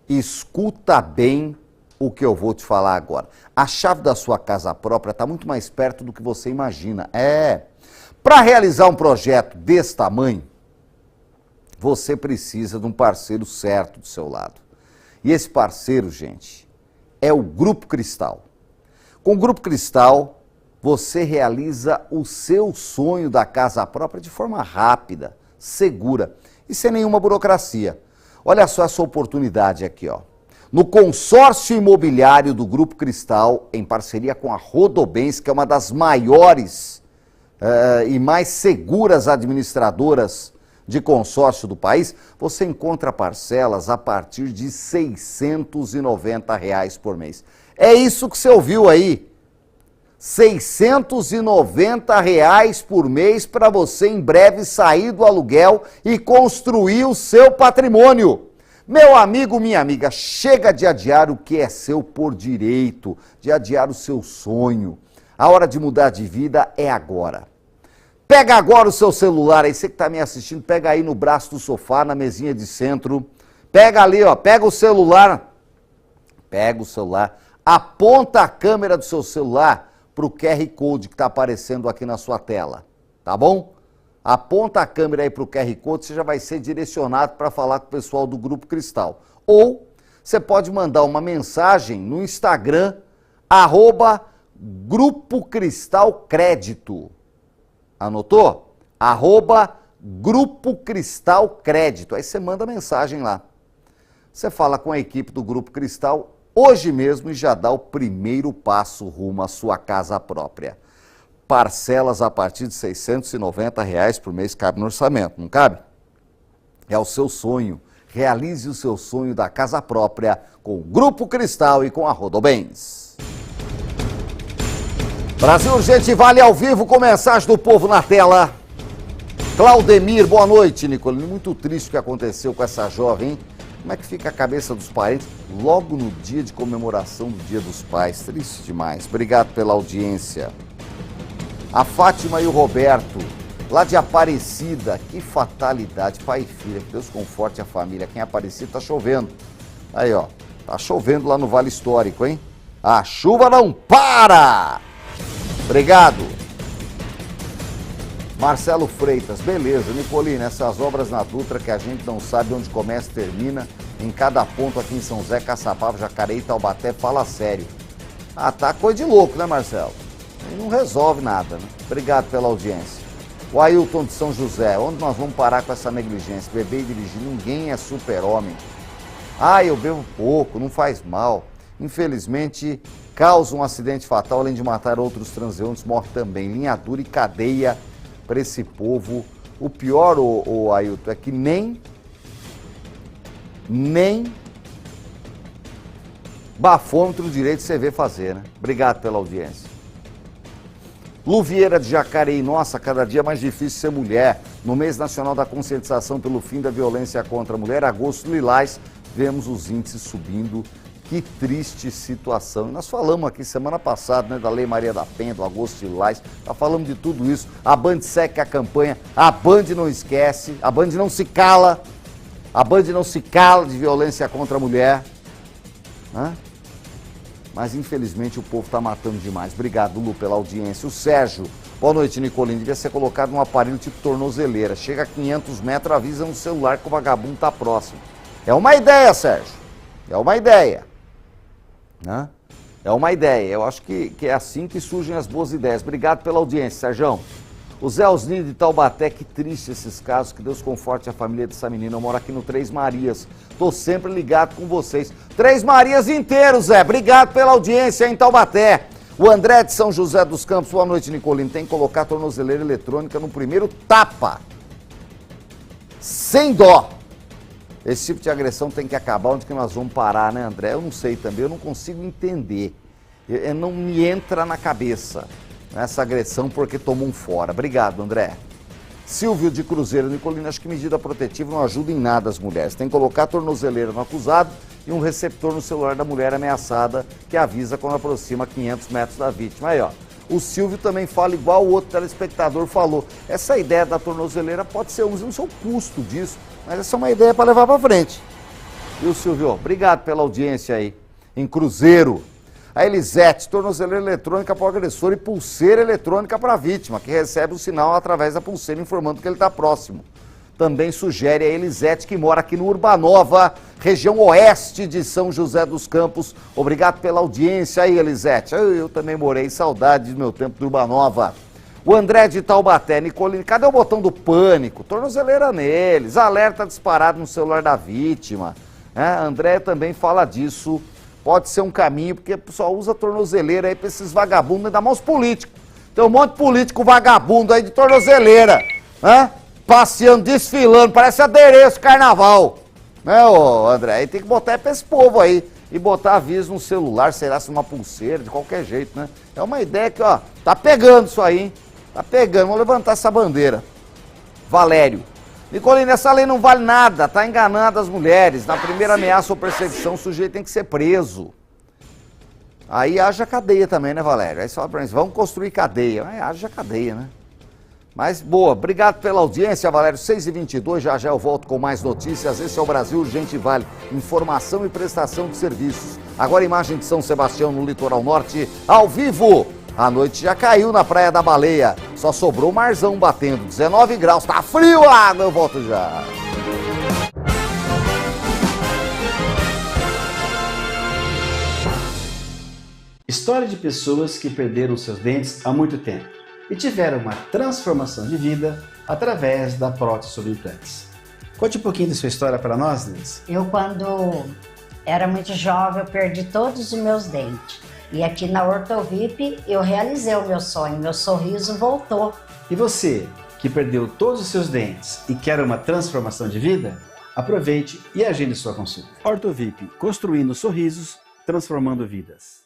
escuta bem o que eu vou te falar agora. A chave da sua casa própria está muito mais perto do que você imagina. Para realizar um projeto desse tamanho, você precisa de um parceiro certo do seu lado. E esse parceiro, gente, é o Grupo Cristal. Com o Grupo Cristal, você realiza o seu sonho da casa própria de forma rápida, segura e sem nenhuma burocracia. Olha só essa oportunidade aqui, ó. No consórcio imobiliário do Grupo Cristal, em parceria com a Rodobens, que é uma das maiores e mais seguras administradoras de consórcio do país, você encontra parcelas a partir de R$ 690 por mês. É isso que você ouviu aí. R$ 690 por mês para você em breve sair do aluguel e construir o seu patrimônio. Meu amigo, minha amiga, chega de adiar o que é seu por direito, de adiar o seu sonho. A hora de mudar de vida é agora. Pega agora o seu celular aí, você que está me assistindo, pega aí no braço do sofá, na mesinha de centro. Pega ali, ó, pega o celular, aponta a câmera do seu celular para o QR Code que está aparecendo aqui na sua tela, tá bom? Aponta a câmera aí para o QR Code, você já vai ser direcionado para falar com o pessoal do Grupo Cristal. Ou você pode mandar uma mensagem no Instagram, @Grupo Cristal Crédito. Anotou? @Grupo Cristal Crédito. Aí você manda mensagem lá. Você fala com a equipe do Grupo Cristal hoje mesmo e já dá o primeiro passo rumo à sua casa própria. Parcelas a partir de R$ 690 por mês, cabe no orçamento, não cabe? É o seu sonho. Realize o seu sonho da casa própria com o Grupo Cristal e com a Rodobens. Brasil Gente Vale ao vivo com mensagem do povo na tela. Claudemir, boa noite, Nicolini. Muito triste o que aconteceu com essa jovem, hein? Como é que fica a cabeça dos parentes logo no dia de comemoração do Dia dos Pais? Triste demais. Obrigado pela audiência. A Fátima e o Roberto. lá de Aparecida. Que fatalidade, pai e filha, que Deus conforte a família. Quem é Aparecida, tá chovendo. Aí, ó, tá chovendo lá no Vale Histórico, hein? A chuva não para! Obrigado. Marcelo Freitas, beleza. Nicolina, essas obras na Dutra que a gente não sabe onde começa e termina, em cada ponto aqui em São José, Caçapava, Jacareí, Taubaté, fala sério. Ah, tá coisa de louco, né, Marcelo? E não resolve nada, né? Obrigado pela audiência. O Ailton de São José, onde nós vamos parar com essa negligência? Beber e dirigir, ninguém é super-homem. Ah, eu bebo pouco, não faz mal. Infelizmente, causa um acidente fatal, além de matar outros transeuntes, morre também. Linha dura e cadeia para esse povo. O pior, o Ailton, é que nem bafômetro direito você vê fazer, né? Obrigado pela audiência. Lu Vieira de Jacareí, nossa, cada dia mais difícil ser mulher. No mês nacional da conscientização pelo fim da violência contra a mulher, agosto lilás, vemos os índices subindo. Que triste situação. E nós falamos aqui semana passada, né, da Lei Maria da Penha, do agosto lilás, já falamos de tudo isso. A Band segue a campanha, a Band não esquece, a Band não se cala, de violência contra a mulher. Né? Mas infelizmente o povo está matando demais. Obrigado, Lu, pela audiência. O Sérgio, boa noite, Nicolini. Devia ser colocado um aparelho tipo tornozeleira. Chega a 500 metros, avisa no celular que o vagabundo está próximo. É uma ideia, Sérgio. É uma ideia. Né? É uma ideia. Eu acho que é assim que surgem as boas ideias. Obrigado pela audiência, Sérgio. O Zé Osnir de Taubaté, que triste esses casos, que Deus conforte a família dessa menina. Eu moro aqui no Três Marias, tô sempre ligado com vocês. Três Marias inteiro, Zé, obrigado pela audiência em Taubaté. O André de São José dos Campos, boa noite, Nicolino. Tem que colocar a tornozeleira eletrônica no primeiro tapa, sem dó. Esse tipo de agressão tem que acabar. Onde que nós vamos parar, né, André? Eu não sei também, eu não consigo entender. Não me entra na cabeça essa agressão porque tomou um fora. Obrigado, André. Silvio de Cruzeiro, Nicolina, acho que medida protetiva não ajuda em nada as mulheres. Tem que colocar a tornozeleira no acusado e um receptor no celular da mulher ameaçada que avisa quando aproxima 500 metros da vítima. Aí, ó. O Silvio também fala igual o outro telespectador falou. Essa ideia da tornozeleira pode ser, eu não sei o custo disso, mas essa é uma ideia para levar para frente. Viu, Silvio? Obrigado pela audiência aí. Em Cruzeiro. A Elisete, tornozeleira eletrônica para o agressor e pulseira eletrônica para a vítima, que recebe o sinal através da pulseira informando que ele está próximo. Também sugere a Elisete, que mora aqui no Urbanova, região oeste de São José dos Campos. Obrigado pela audiência aí, Elisete. Eu também morei, saudade do meu tempo do Urbanova. O André de Taubaté, Nicolini, cadê o botão do pânico? Tornozeleira neles, alerta disparado no celular da vítima. André também fala disso. Pode ser um caminho, porque o pessoal usa tornozeleira aí pra esses vagabundos, ainda mais os políticos. Tem um monte de político vagabundo aí de tornozeleira, né? Passeando, desfilando, parece adereço carnaval. Né, ô André? Aí tem que botar pra esse povo aí. E botar aviso no celular, será se uma pulseira, de qualquer jeito, né? É uma ideia que, ó, tá pegando isso aí, hein? Tá pegando, vamos levantar essa bandeira. Valério. Nicolina, essa lei não vale nada, tá enganando as mulheres. Na primeira ameaça ou perseguição, o sujeito tem que ser preso. Aí haja cadeia também, né, Valério? Aí você fala pra mim, vamos construir cadeia. Aí haja cadeia, né? Mas, boa, obrigado pela audiência, Valério. 6h22, já eu volto com mais notícias. Esse é o Brasil Urgente Vale. Informação e prestação de serviços. Agora imagem de São Sebastião, no litoral norte, ao vivo. A noite já caiu na Praia da Baleia. Só sobrou o marzão batendo. 19 graus. Tá frio a água. Eu volto já. História de pessoas que perderam seus dentes há muito tempo e tiveram uma transformação de vida através da prótese sobre implantes. Conte um pouquinho da sua história para nós, Liz. Eu, quando era muito jovem, eu perdi todos os meus dentes. E aqui na Ortovip eu realizei o meu sonho, meu sorriso voltou. E você, que perdeu todos os seus dentes e quer uma transformação de vida? Aproveite e agende sua consulta. Ortovip, construindo sorrisos, transformando vidas.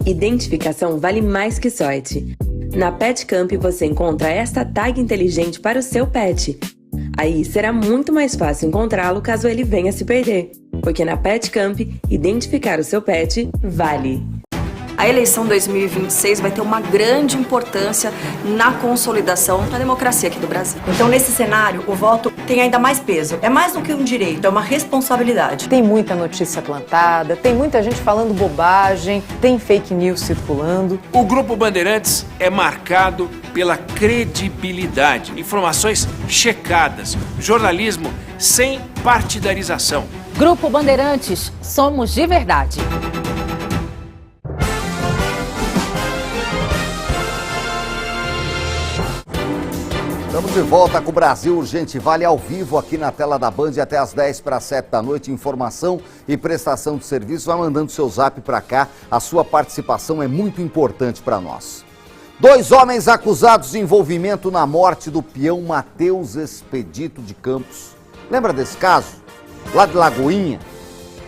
Identificação vale mais que sorte. Na Pet Camp você encontra esta tag inteligente para o seu pet. Aí será muito mais fácil encontrá-lo caso ele venha se perder. Porque na Pet Camp, identificar o seu pet vale. A eleição 2026 vai ter uma grande importância na consolidação da democracia aqui do Brasil. Então, nesse cenário, o voto tem ainda mais peso. É mais do que um direito, é uma responsabilidade. Tem muita notícia plantada, tem muita gente falando bobagem, tem fake news circulando. O Grupo Bandeirantes é marcado pela credibilidade, informações checadas, jornalismo sem partidarização. Grupo Bandeirantes, somos de verdade. Estamos de volta com o Brasil Urgente Vale ao vivo aqui na tela da Band até as 10 para 7 da noite. Informação e prestação de serviço. Vai mandando seu zap para cá. A sua participação é muito importante para nós. 2 homens acusados de envolvimento na morte do peão Matheus Expedito de Campos. Lembra desse caso? Lá de Lagoinha.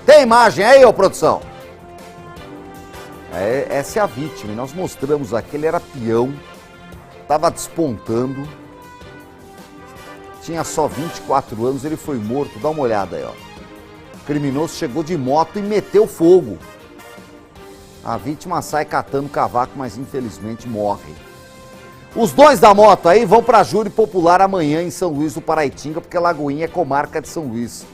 Tem imagem aí, ô produção? Essa é a vítima. E nós mostramos aqui, ele era peão, estava despontando. Tinha só 24 anos, ele foi morto. Dá uma olhada aí, ó. O criminoso chegou de moto e meteu fogo. A vítima sai catando cavaco, mas infelizmente morre. Os 2 da moto aí vão para júri popular amanhã em São Luís do Paraitinga, porque Lagoinha é comarca de São Luís.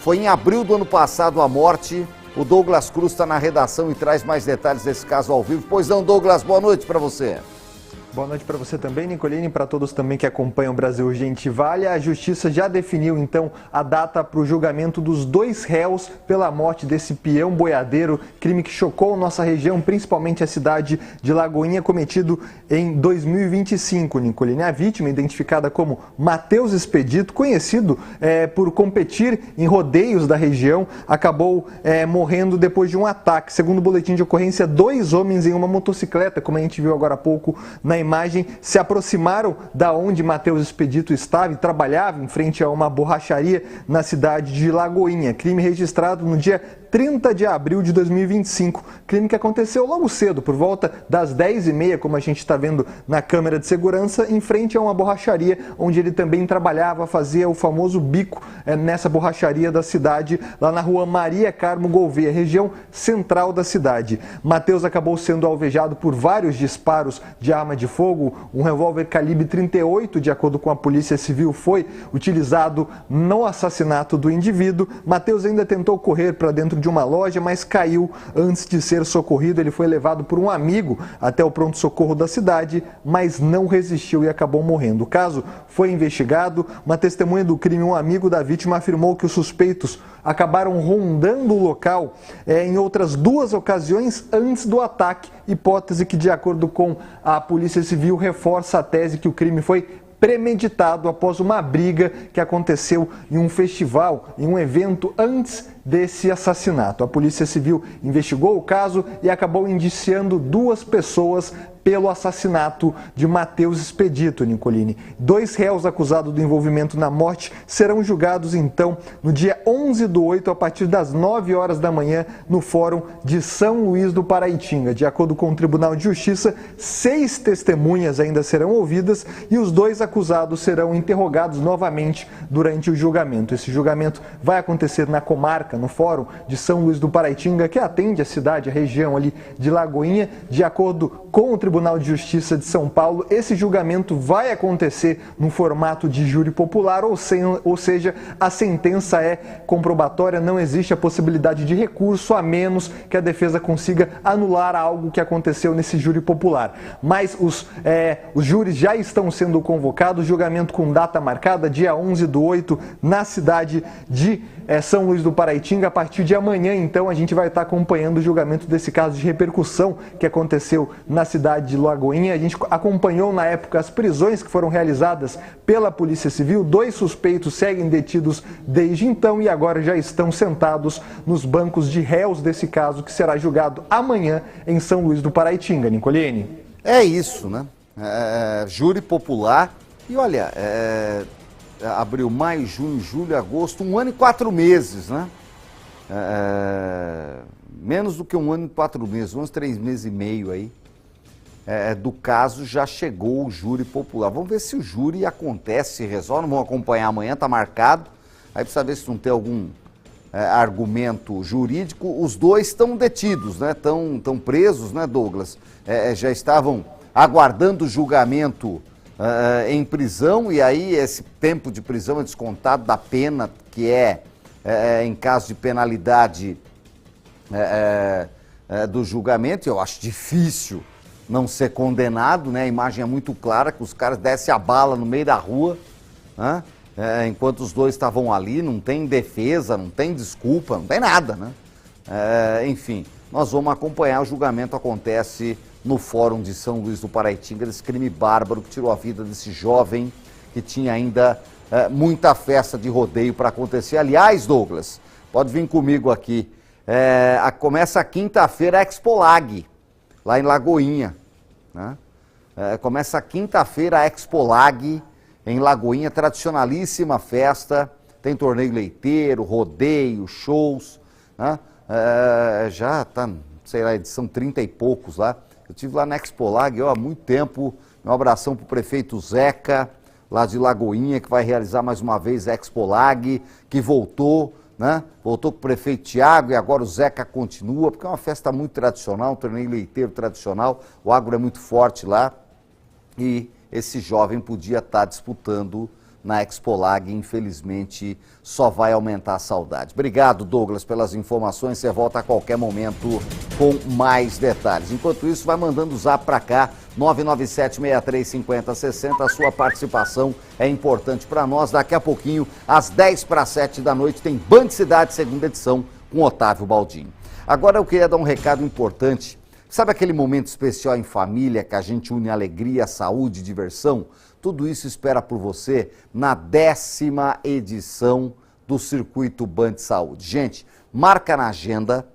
Foi em abril do ano passado a morte. O Douglas Cruz está na redação e traz mais detalhes desse caso ao vivo. Pois não, Douglas, boa noite para você. Boa noite para você também, Nicolini, e para todos também que acompanham o Brasil Urgente Vale. A Justiça já definiu, então, a data para o julgamento dos 2 réus pela morte desse peão boiadeiro, crime que chocou nossa região, principalmente a cidade de Lagoinha, cometido em 2025, Nicolini. A vítima, identificada como Matheus Expedito, conhecido por competir em rodeios da região, acabou morrendo depois de um ataque. Segundo o boletim de ocorrência, 2 homens em uma motocicleta, como a gente viu agora há pouco na imagem, se aproximaram da onde Matheus Expedito estava e trabalhava em frente a uma borracharia na cidade de Lagoinha. Crime registrado no dia 30 de abril de 2025, crime que aconteceu logo cedo, por volta das 10h30, como a gente está vendo na câmera de segurança, em frente a uma borracharia, onde ele também trabalhava, fazia o famoso bico nessa borracharia da cidade, lá na rua Maria Carmo Gouveia, região central da cidade. Matheus acabou sendo alvejado por vários disparos de arma de fogo, um revólver calibre 38, de acordo com a Polícia Civil, foi utilizado no assassinato do indivíduo. Matheus ainda tentou correr para dentro de uma loja, mas caiu antes de ser socorrido. Ele foi levado por um amigo até o pronto-socorro da cidade, mas não resistiu e acabou morrendo. O caso foi investigado. Uma testemunha do crime, um amigo da vítima, afirmou que os suspeitos acabaram rondando o local em outras 2 ocasiões antes do ataque, hipótese que, de acordo com a Polícia Civil, reforça a tese que o crime foi premeditado após uma briga que aconteceu em um festival, em um evento antes desse assassinato. A Polícia Civil investigou o caso e acabou indiciando 2 pessoas pelo assassinato de Matheus Expedito, Nicolini. 2 réus acusados do envolvimento na morte serão julgados, então, no dia 11/8, a partir das 9 horas da manhã, no Fórum de São Luís do Paraitinga. De acordo com o Tribunal de Justiça, 6 testemunhas ainda serão ouvidas e os 2 acusados serão interrogados novamente durante o julgamento. Esse julgamento vai acontecer na comarca, no Fórum de São Luís do Paraitinga, que atende a cidade, a região ali de Lagoinha. De acordo com o Tribunal de Justiça de São Paulo, esse julgamento vai acontecer no formato de júri popular, ou seja, a sentença é comprobatória, não existe a possibilidade de recurso, a menos que a defesa consiga anular algo que aconteceu nesse júri popular. Mas os júris já estão sendo convocados, julgamento com data marcada, dia 11/8, na cidade de São Luís do Paraitinga. A partir de amanhã, então, a gente vai estar acompanhando o julgamento desse caso de repercussão que aconteceu na cidade de Lagoinha. A gente acompanhou na época as prisões que foram realizadas pela Polícia Civil. 2 suspeitos seguem detidos desde então e agora já estão sentados nos bancos de réus desse caso, que será julgado amanhã em São Luís do Paraitinga. Nicolini. É isso, né? Júri popular. E olha, abril, maio, junho, julho, agosto, 1 ano e 4 meses, né? Menos do que 1 ano e 4 meses, uns 3 meses e meio aí. Do caso já chegou o júri popular. Vamos ver se o júri acontece, se resolve. Vamos acompanhar amanhã, tá marcado. Aí precisa ver se não tem algum argumento jurídico, os dois estão detidos, né? Estão presos, né, Douglas? Já estavam aguardando o julgamento em prisão, e aí esse tempo de prisão é descontado da pena, que em caso de penalidade do julgamento. Eu acho difícil não ser condenado, né? A imagem é muito clara, que os caras descem a bala no meio da rua, né? Enquanto os dois estavam ali, não tem defesa, não tem desculpa, não tem nada, né? Enfim, nós vamos acompanhar. O julgamento acontece no Fórum de São Luís do Paraitinga, desse crime bárbaro que tirou a vida desse jovem que tinha ainda muita festa de rodeio para acontecer. Aliás, Douglas, pode vir comigo aqui, começa quinta-feira a Expolag, lá em Lagoinha, né? Começa quinta-feira a Expolag, em Lagoinha, tradicionalíssima festa, tem torneio leiteiro, rodeio, shows, né? Já está, sei lá, edição 30 e poucos lá. Eu estive lá na Expolag há muito tempo. Um abração para o prefeito Zeca, lá de Lagoinha, que vai realizar mais uma vez a Expolag, que voltou, né? Voltou com o prefeito Tiago, e agora o Zeca continua, porque é uma festa muito tradicional, um torneio leiteiro tradicional, o agro é muito forte lá, e esse jovem podia estar disputando na Expolag, infelizmente só vai aumentar a saudade. Obrigado, Douglas, pelas informações. Você volta a qualquer momento com mais detalhes. Enquanto isso, vai mandando o zap para cá, 997-6350-60. A sua participação é importante para nós. Daqui a pouquinho, às 6:50 da noite, tem Band Cidade, segunda edição, com Otávio Baldini. Agora eu queria dar um recado importante. Sabe aquele momento especial em família que a gente une alegria, saúde e diversão? Tudo isso espera por você na 10ª edição do Circuito Band Saúde. Gente, marca na agenda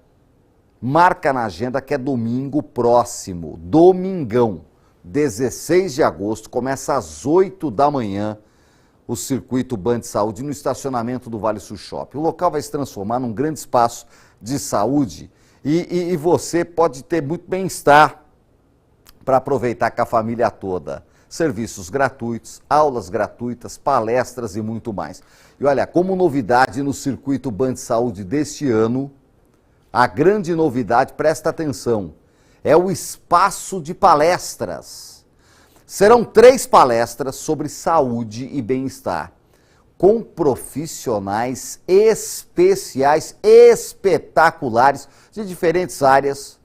que é domingo próximo, domingão, 16 de agosto, começa às 8 da manhã o Circuito Band Saúde no estacionamento do Vale Sul Shopping. O local vai se transformar num grande espaço de saúde e você pode ter muito bem-estar para aproveitar com a família toda. Serviços gratuitos, aulas gratuitas, palestras e muito mais. E olha, como novidade no Circuito Band Saúde deste ano, a grande novidade, presta atenção, é o espaço de palestras. Serão 3 palestras sobre saúde e bem-estar, com profissionais especiais, espetaculares, de diferentes áreas,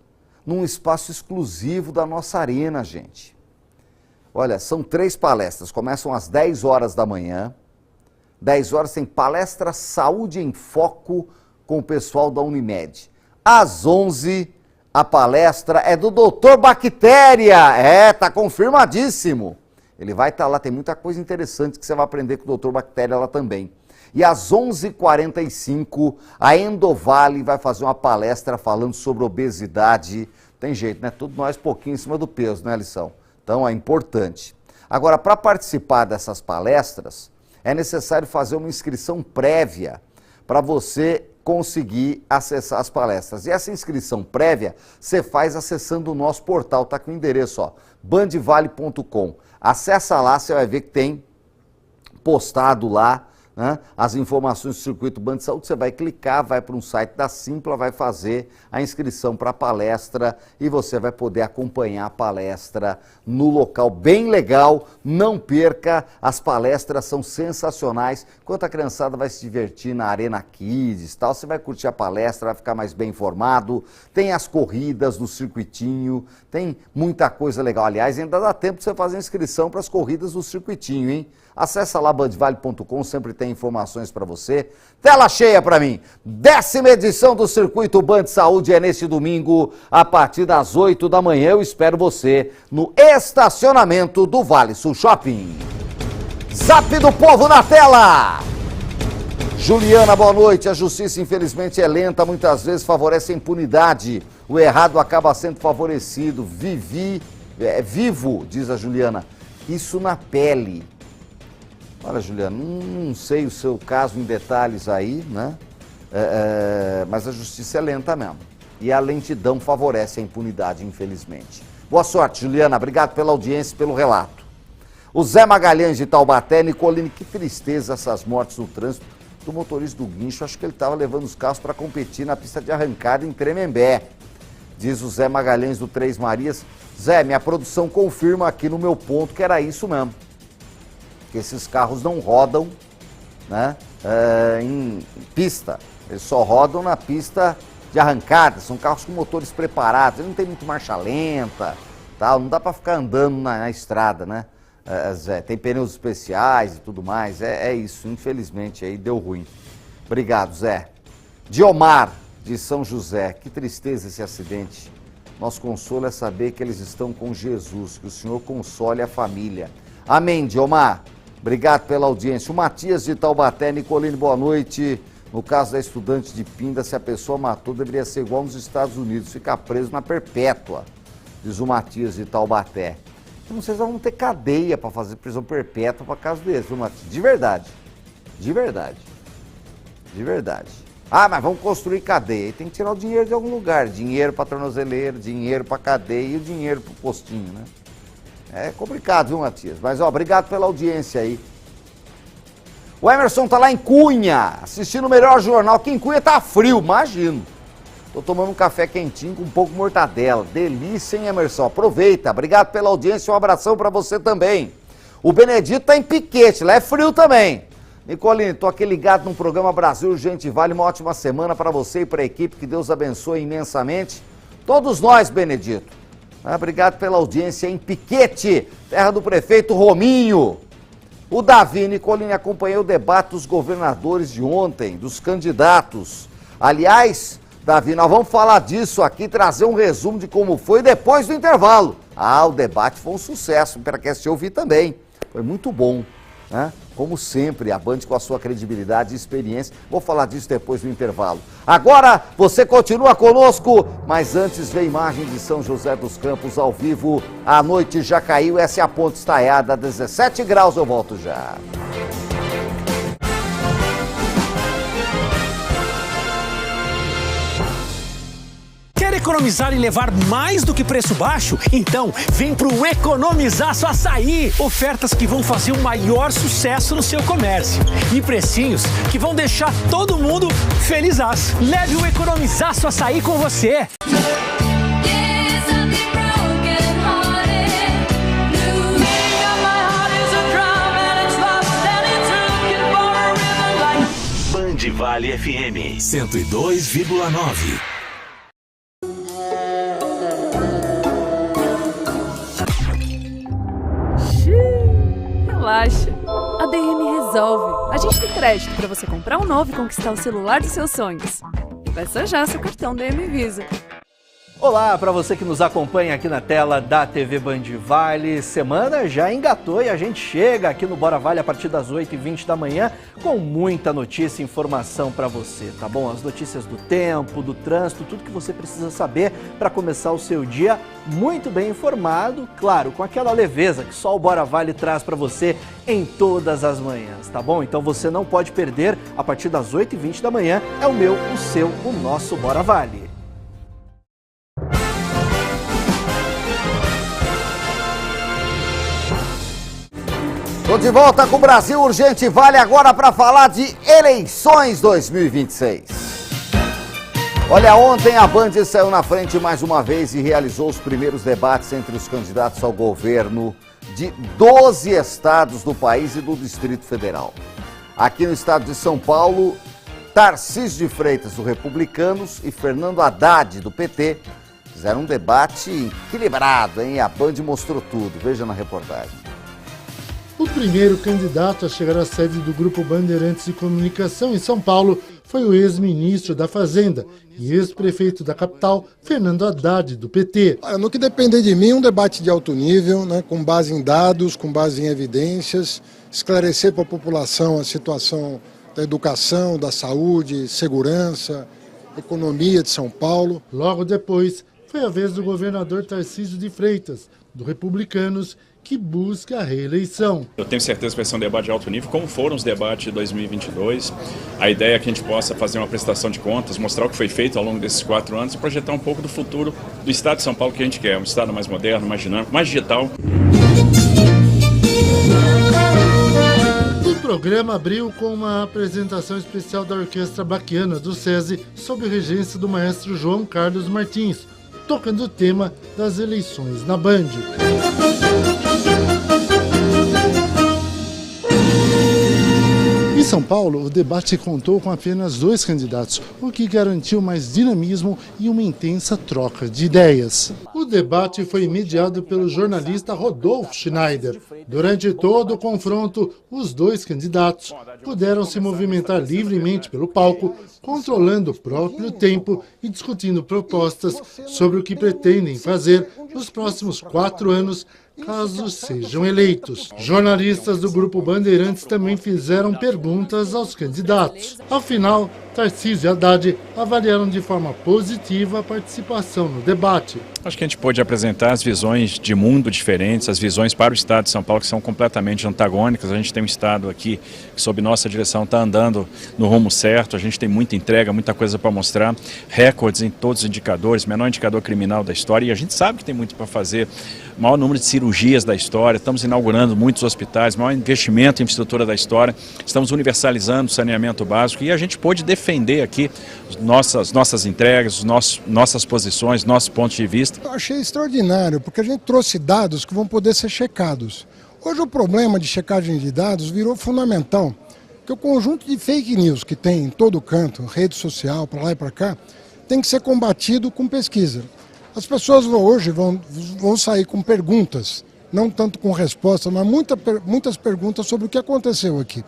num espaço exclusivo da nossa arena, gente. Olha, são 3 palestras, começam às 10 horas da manhã. 10 horas tem palestra Saúde em Foco com o pessoal da Unimed. Às 11, a palestra é do Dr. Bactéria. Tá confirmadíssimo. Ele vai estar lá, tem muita coisa interessante que você vai aprender com o Dr. Bactéria lá também. E às 11h45, a Endovale vai fazer uma palestra falando sobre obesidade. Tem jeito, né? Tudo nós pouquinho em cima do peso, né, Lição? Então é importante. Agora, para participar dessas palestras, é necessário fazer uma inscrição prévia para você conseguir acessar as palestras. E essa inscrição prévia você faz acessando o nosso portal, tá com o endereço, ó, bandvale.com. Acessa lá, você vai ver que tem postado lá, né, as informações do Circuito Band Saúde. Você vai clicar, vai para um site da Simpla, vai fazer a inscrição para a palestra e você vai poder acompanhar a palestra no local, bem legal. Não perca, as palestras são sensacionais. Enquanto a criançada vai se divertir na Arena Kids e tal, você vai curtir a palestra, vai ficar mais bem informado. Tem as corridas do circuitinho, tem muita coisa legal. Aliás, ainda dá tempo de você fazer inscrição para as corridas do circuitinho, hein? Acessa lá bandvale.com, sempre tem informações para você. Tela cheia para mim. 10ª edição do Circuito Band Saúde é neste domingo, a partir das 8 da manhã. Eu espero você no estacionamento do Vale Sul Shopping. Zap do Povo na tela. Juliana, boa noite. A justiça, infelizmente, é lenta, muitas vezes favorece a impunidade. O errado acaba sendo favorecido. Vivo, diz a Juliana, isso na pele. Olha, Juliana, não sei o seu caso em detalhes aí, né? Mas a justiça é lenta mesmo. E a lentidão favorece a impunidade, infelizmente. Boa sorte, Juliana. Obrigado pela audiência e pelo relato. O Zé Magalhães de Taubaté, Nicolini, que tristeza essas mortes no trânsito. do motorista do guincho. Acho que ele estava levando os carros para competir na pista de arrancada em Tremembé. Diz o Zé Magalhães do Três Marias. Zé, minha produção confirma aqui no meu ponto que era isso mesmo. Que esses carros não rodam, né, em pista. Eles só rodam na pista de arrancada. São carros com motores preparados. Ele não tem muito marcha lenta, tal. Não dá para ficar andando na estrada, né? Zé, tem pneus especiais e tudo mais. É isso, infelizmente aí deu ruim. Obrigado, Zé. Diomar, de São José. Que tristeza esse acidente. Nosso consolo é saber que eles estão com Jesus, que o Senhor console a família. Amém, Diomar. Obrigado pela audiência. O Matias de Taubaté. Nicolini, boa noite. No caso da estudante de Pinda, se a pessoa matou, deveria ser igual nos Estados Unidos, ficar preso na perpétua, diz o Matias de Taubaté. Então vocês vão ter cadeia para fazer prisão perpétua para caso desse, viu, Matias? De verdade. De verdade. De verdade. Ah, mas vamos construir cadeia. E tem que tirar o dinheiro de algum lugar. Dinheiro para tornozeleiro, dinheiro para cadeia e o dinheiro para o postinho, né? É complicado, viu, Matias? Mas, ó, obrigado pela audiência aí. O Emerson tá lá em Cunha, assistindo o melhor jornal. Aqui em Cunha tá frio, imagino. Tô tomando um café quentinho com um pouco de mortadela. Delícia, hein, Emerson? Aproveita. Obrigado pela audiência, um abração pra você também. O Benedito tá em Piquete, lá é frio também. Nicolini, tô aqui ligado no programa Brasil Urgente Vale. Uma ótima semana pra você e pra equipe. Que Deus abençoe imensamente. Todos nós, Benedito. Obrigado pela audiência em Piquete, terra do prefeito Rominho. O Davi, Nicolini, acompanhou o debate dos governadores de ontem, dos candidatos. Aliás, Davi, nós vamos falar disso aqui, trazer um resumo de como foi depois do intervalo. Ah, o debate foi um sucesso, para quem assistiu ouvir também. Foi muito bom, né? Como sempre, a Band com a sua credibilidade e experiência. Vou falar disso depois do intervalo. Agora, você continua conosco, mas antes vem imagem de São José dos Campos ao vivo. A noite já caiu, essa é a Ponte Estaiada, 17 graus, eu volto já. Quer economizar e levar mais do que preço baixo? Então, vem pro Economizaço Açaí! Ofertas que vão fazer o maior sucesso no seu comércio. E precinhos que vão deixar todo mundo felizaço. Leve o Economizaço Açaí com você! Band Vale FM 102,9. Relaxa, a DM resolve. A gente tem crédito para você comprar um novo e conquistar o celular dos seus sonhos. Peça já seu cartão DM Visa. Olá para você que nos acompanha aqui na tela da TV Band Vale. Semana já engatou e a gente chega aqui no Bora Vale a partir das 8h20 da manhã com muita notícia e informação para você, tá bom? As notícias do tempo, do trânsito, tudo que você precisa saber para começar o seu dia muito bem informado, claro, com aquela leveza que só o Bora Vale traz para você em todas as manhãs, tá bom? Então você não pode perder, a partir das 8h20 da manhã, é o meu, o seu, o nosso Bora Vale. Tô de volta com o Brasil Urgente Vale agora para falar de eleições 2026. Olha, ontem a Band saiu na frente mais uma vez e realizou os primeiros debates entre os candidatos ao governo de 12 estados do país e do Distrito Federal. Aqui no estado de São Paulo, Tarcísio de Freitas, do Republicanos, e Fernando Haddad, do PT, fizeram um debate equilibrado, hein? A Band mostrou tudo. Veja na reportagem. O primeiro candidato a chegar à sede do Grupo Bandeirantes de Comunicação em São Paulo foi o ex-ministro da Fazenda e ex-prefeito da capital, Fernando Haddad, do PT. No que depender de mim, um debate de alto nível, né, com base em dados, com base em evidências, esclarecer para a população a situação da educação, da saúde, segurança, economia de São Paulo. Logo depois, foi a vez do governador Tarcísio de Freitas, do Republicanos, que busca a reeleição. Eu tenho certeza que vai ser um debate de alto nível, como foram os debates de 2022. A ideia é que a gente possa fazer uma prestação de contas, mostrar o que foi feito ao longo desses 4 anos e projetar um pouco do futuro do estado de São Paulo que a gente quer. Um estado mais moderno, mais dinâmico, mais digital. O programa abriu com uma apresentação especial da Orquestra Baquiana do SESI, sob regência do maestro João Carlos Martins, tocando o tema das eleições na Band. Em São Paulo, o debate contou com apenas 2 candidatos, o que garantiu mais dinamismo e uma intensa troca de ideias. O debate foi mediado pelo jornalista Rodolfo Schneider. Durante todo o confronto, os 2 candidatos puderam se movimentar livremente pelo palco, controlando o próprio tempo e discutindo propostas sobre o que pretendem fazer nos próximos 4 anos, caso sejam eleitos. Jornalistas do Grupo Bandeirantes também fizeram perguntas aos candidatos. Ao final, Tarcísio e Haddad avaliaram de forma positiva a participação no debate. Acho que a gente pôde apresentar as visões de mundo diferentes, as visões para o Estado de São Paulo que são completamente antagônicas. A gente tem um Estado aqui que, sob nossa direção, está andando no rumo certo. A gente tem muita entrega, muita coisa para mostrar, recordes em todos os indicadores, menor indicador criminal da história, e a gente sabe que tem muito para fazer. Maior número de cirurgias da história, estamos inaugurando muitos hospitais, maior investimento em infraestrutura da história, estamos universalizando o saneamento básico e a gente pôde defender aqui nossas entregas, nossas posições, nossos pontos de vista. Eu achei extraordinário, porque a gente trouxe dados que vão poder ser checados. Hoje o problema de checagem de dados virou fundamental, porque o conjunto de fake news que tem em todo canto, rede social, para lá e para cá, tem que ser combatido com pesquisa. As pessoas hoje vão sair com perguntas, não tanto com respostas, mas muitas perguntas sobre o que aconteceu aqui.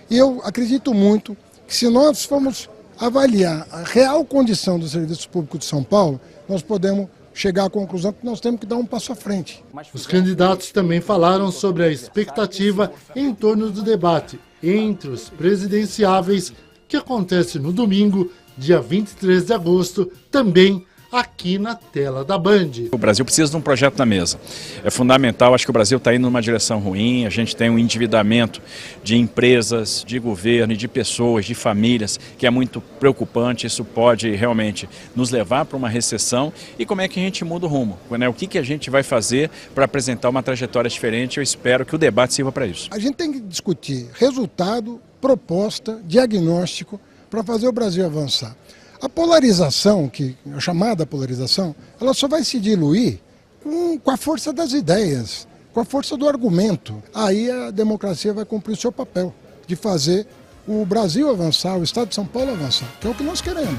E eu acredito muito que se nós formos avaliar a real condição do serviço público de São Paulo, nós podemos chegar à conclusão que nós temos que dar um passo à frente. Os candidatos também falaram sobre a expectativa em torno do debate entre os presidenciáveis, que acontece no domingo, dia 23 de agosto, também aqui na tela da Band. O Brasil precisa de um projeto na mesa. É fundamental, acho que o Brasil está indo numa direção ruim, a gente tem um endividamento de empresas, de governo e de pessoas, de famílias, que é muito preocupante, isso pode realmente nos levar para uma recessão. E como é que a gente muda o rumo? Né? O que a gente vai fazer para apresentar uma trajetória diferente? Eu espero que o debate sirva para isso. A gente tem que discutir resultado, proposta, diagnóstico para fazer o Brasil avançar. A polarização, a chamada polarização, ela só vai se diluir com a força das ideias, com a força do argumento. Aí a democracia vai cumprir o seu papel de fazer o Brasil avançar, o Estado de São Paulo avançar, que é o que nós queremos.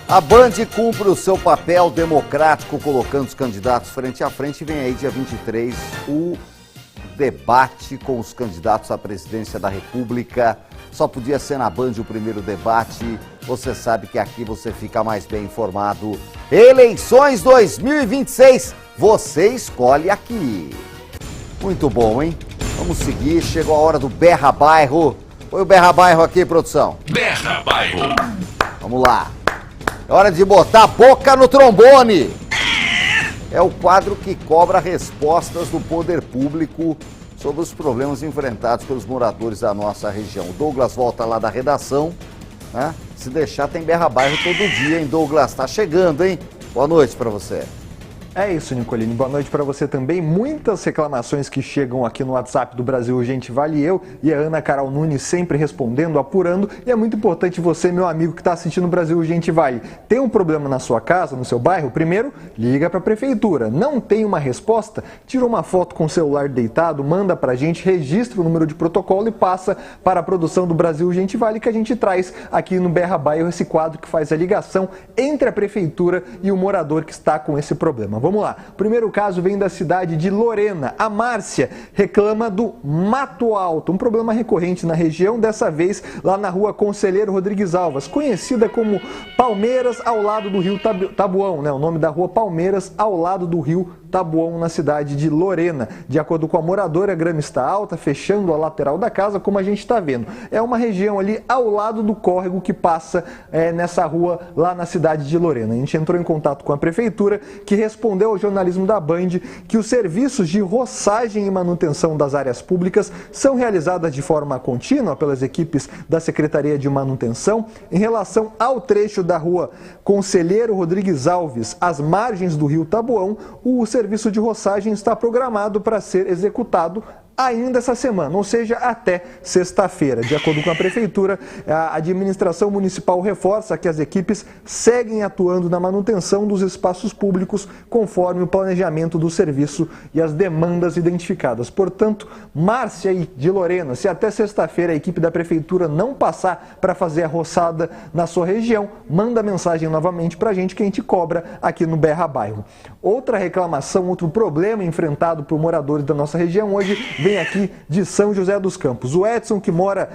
A Band cumpre o seu papel democrático, colocando os candidatos frente a frente. E vem aí, dia 23, o debate com os candidatos à presidência da República. Só podia ser na Band o primeiro debate. Você sabe que aqui você fica mais bem informado. Eleições 2026, você escolhe aqui. Muito bom, hein? Vamos seguir, chegou a hora do Berra Bairro. Põe o Berra Bairro aqui, produção. Berra Bairro. Vamos lá. É hora de botar a boca no trombone. É o quadro que cobra respostas do poder público sobre os problemas enfrentados pelos moradores da nossa região. O Douglas volta lá da redação, né? Se deixar tem Berra Bairro todo dia, hein, Douglas? Tá chegando, hein? Boa noite pra você. É isso, Nicolini. Boa noite para você também. Muitas reclamações que chegam aqui no WhatsApp do Brasil Urgente Vale, eu e a Ana Carol Nunes sempre respondendo, apurando. E é muito importante você, meu amigo que está assistindo o Brasil Urgente Vale, tem um problema na sua casa, no seu bairro? Primeiro, liga para a prefeitura. Não tem uma resposta? Tira uma foto com o celular deitado, manda para a gente, registra o número de protocolo e passa para a produção do Brasil Urgente Vale, que a gente traz aqui no Berra Bairro esse quadro que faz a ligação entre a prefeitura e o morador que está com esse problema. Vamos lá. O primeiro caso vem da cidade de Lorena. A Márcia reclama do mato alto, um problema recorrente na região, dessa vez lá na rua Conselheiro Rodrigues Alves, conhecida como Palmeiras ao lado do rio Tabuão, né? O nome da rua Palmeiras ao lado do rio Tabuão, na cidade de Lorena. De acordo com a moradora, a grama está alta, fechando a lateral da casa, como a gente está vendo. É uma região ali ao lado do córrego que passa nessa rua lá na cidade de Lorena. A gente entrou em contato com a prefeitura, que respondeu ao jornalismo da Band que os serviços de roçagem e manutenção das áreas públicas são realizadas de forma contínua pelas equipes da Secretaria de Manutenção. Em relação ao trecho da rua Conselheiro Rodrigues Alves, às margens do rio Tabuão, o serviço de roçagem está programado para ser executado ainda essa semana, ou seja, até sexta-feira. De acordo com a Prefeitura, a administração municipal reforça que as equipes seguem atuando na manutenção dos espaços públicos conforme o planejamento do serviço e as demandas identificadas. Portanto, Márcia e de Lorena, se até sexta-feira a equipe da Prefeitura não passar para fazer a roçada na sua região, manda mensagem novamente para a gente que a gente cobra aqui no Berra Bairro. Outra reclamação, outro problema enfrentado por moradores da nossa região hoje vem aqui de São José dos Campos. O Edson, que mora,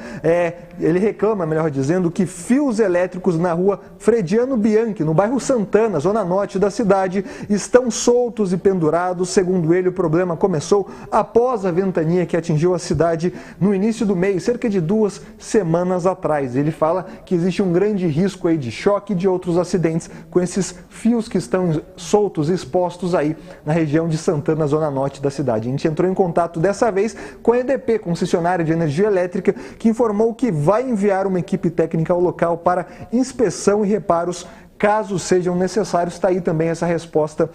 ele reclama, melhor dizendo, que fios elétricos na rua Frediano Bianchi, no bairro Santana, zona norte da cidade, estão soltos e pendurados. Segundo ele, o problema começou após a ventania que atingiu a cidade no início do mês, cerca de 2 semanas atrás. Ele fala que existe um grande risco aí de choque e de outros acidentes com esses fios que estão soltos e expostos aí na região de Santana, zona norte da cidade. A gente entrou em contato dessa vez com a EDP, concessionária de energia elétrica, que informou que vai enviar uma equipe técnica ao local para inspeção e reparos, caso sejam necessários. Está aí também essa resposta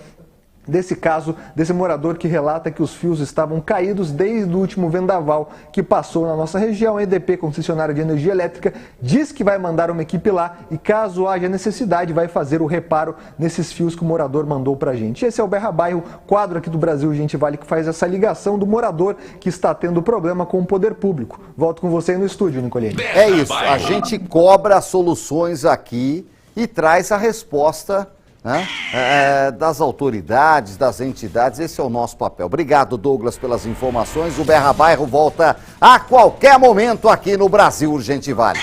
desse caso, desse morador que relata que os fios estavam caídos desde o último vendaval que passou na nossa região. A EDP, concessionária de energia elétrica, diz que vai mandar uma equipe lá e, caso haja necessidade, vai fazer o reparo nesses fios que o morador mandou pra gente. Esse é o Berra Bairro, quadro aqui do Brasil Gente Vale, que faz essa ligação do morador que está tendo problema com o poder público. Volto com você aí no estúdio, Nicolini. É isso, a gente cobra soluções aqui e traz a resposta, né, das autoridades, das entidades. Esse é o nosso papel. Obrigado, Douglas, pelas informações. O Berra Bairro volta a qualquer momento aqui no Brasil Urgente Vale.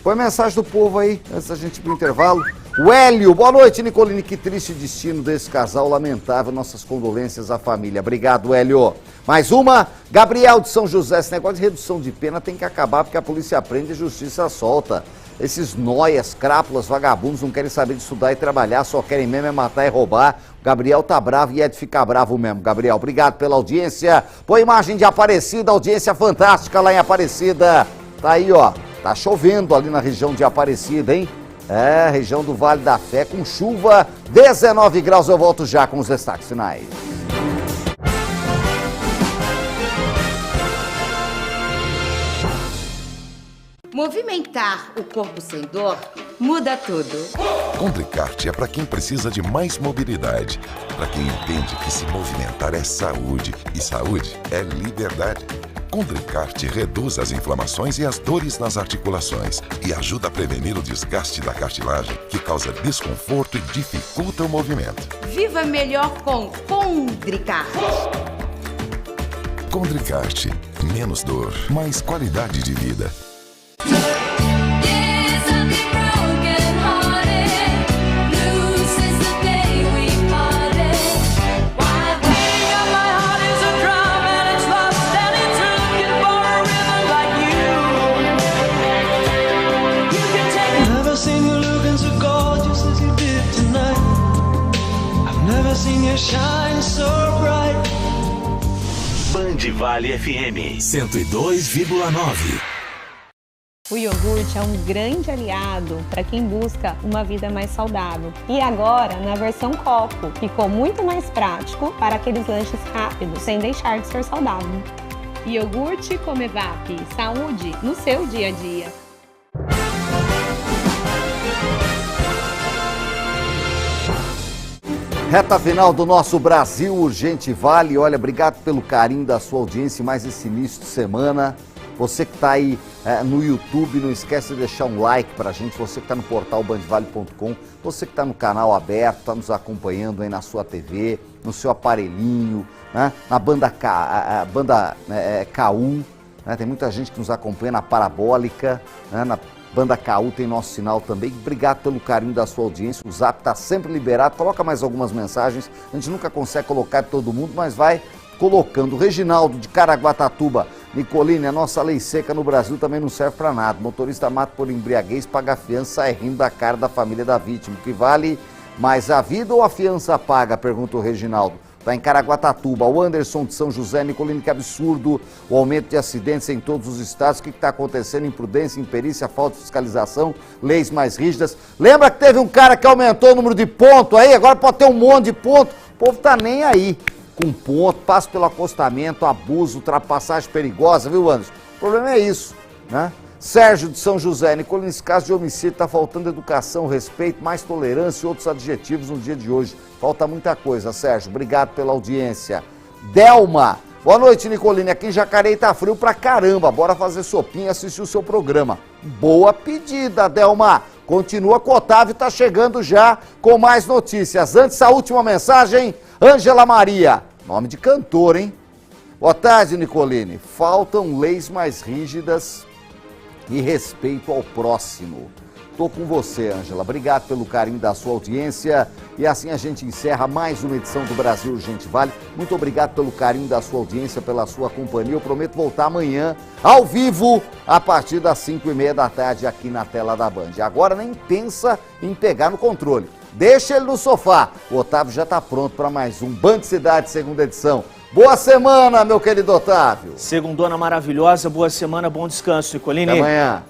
Põe mensagem do povo aí, antes da gente ir pro intervalo. O Hélio, boa noite, Nicolini. Que triste destino desse casal, lamentável. Nossas condolências à família. Obrigado, Hélio. Mais uma, Gabriel de São José. Esse negócio de redução de pena tem que acabar, porque a polícia prende e a justiça solta. Esses noias, crápulas, vagabundos não querem saber de estudar e trabalhar, só querem mesmo é matar e roubar. O Gabriel tá bravo e é de ficar bravo mesmo. Gabriel, obrigado pela audiência. Põe imagem de Aparecida, audiência fantástica lá em Aparecida. Tá aí, ó, tá chovendo ali na região de Aparecida, hein? É, região do Vale da Fé, com chuva, 19 graus. Eu volto já com os destaques finais. Movimentar o corpo sem dor muda tudo. Condricart é para quem precisa de mais mobilidade, para quem entende que se movimentar é saúde e saúde é liberdade. Condricart reduz as inflamações e as dores nas articulações e ajuda a prevenir o desgaste da cartilagem, que causa desconforto e dificulta o movimento. Viva melhor com Condricart. Condricart, menos dor, mais qualidade de vida. Band Vale FM 102,9. O iogurte é um grande aliado para quem busca uma vida mais saudável. E agora, na versão copo, ficou muito mais prático para aqueles lanches rápidos, sem deixar de ser saudável. Iogurte Comevap, saúde no seu dia a dia. Reta final do nosso Brasil Urgente Vale. Olha, obrigado pelo carinho da sua audiência em mais esse início de semana. Você que está aí no YouTube, não esquece de deixar um like para a gente. Você que está no portal bandvale.com, você que está no canal aberto, está nos acompanhando aí na sua TV, no seu aparelhinho, né? Na banda KU, né? Tem muita gente que nos acompanha na parabólica, né? Na Banda KU tem nosso sinal também. Obrigado pelo carinho da sua audiência. O Zap está sempre liberado. Coloca mais algumas mensagens. A gente nunca consegue colocar de todo mundo, mas vai colocando. Reginaldo de Caraguatatuba. Nicolini, a nossa lei seca no Brasil também não serve para nada. Motorista mata por embriaguez, paga a fiança, sai rindo da cara da família da vítima. O que vale mais, a vida ou a fiança paga? Pergunta o Reginaldo. Está em Caraguatatuba. O Anderson de São José. Nicolini, que absurdo o aumento de acidentes em todos os estados. O que está acontecendo? Imprudência, imperícia, falta de fiscalização, leis mais rígidas. Lembra que teve um cara que aumentou o número de pontos aí? Agora pode ter um monte de pontos. O povo tá nem aí. com ponto, passo pelo acostamento, abuso, ultrapassagem perigosa, viu, Anderson? O problema é isso, né? Sérgio de São José, Nicolini, nesse caso de homicídio, está faltando educação, respeito, mais tolerância e outros adjetivos no dia de hoje. Falta muita coisa, Sérgio. Obrigado pela audiência. Delma, boa noite, Nicolini. Aqui em Jacareí tá frio pra caramba. Bora fazer sopinha e assistir o seu programa. Boa pedida, Delma. Continua com o Otávio, tá chegando já com mais notícias. Antes, a última mensagem, Ângela Maria. Nome de cantor, hein? Boa tarde, Nicolini. Faltam leis mais rígidas e respeito ao próximo. Tô com você, Ângela. Obrigado pelo carinho da sua audiência. E assim a gente encerra mais uma edição do Brasil Urgente Vale. Muito obrigado pelo carinho da sua audiência, pela sua companhia. Eu prometo voltar amanhã, ao vivo, a partir das 5h30 da tarde, aqui na tela da Band. Agora nem pensa em pegar no controle. Deixa ele no sofá. O Otávio já está pronto para mais um Band Cidade, segunda edição. Boa semana, meu querido Otávio. Segundona maravilhosa, boa semana, bom descanso, Nicolini. Até amanhã.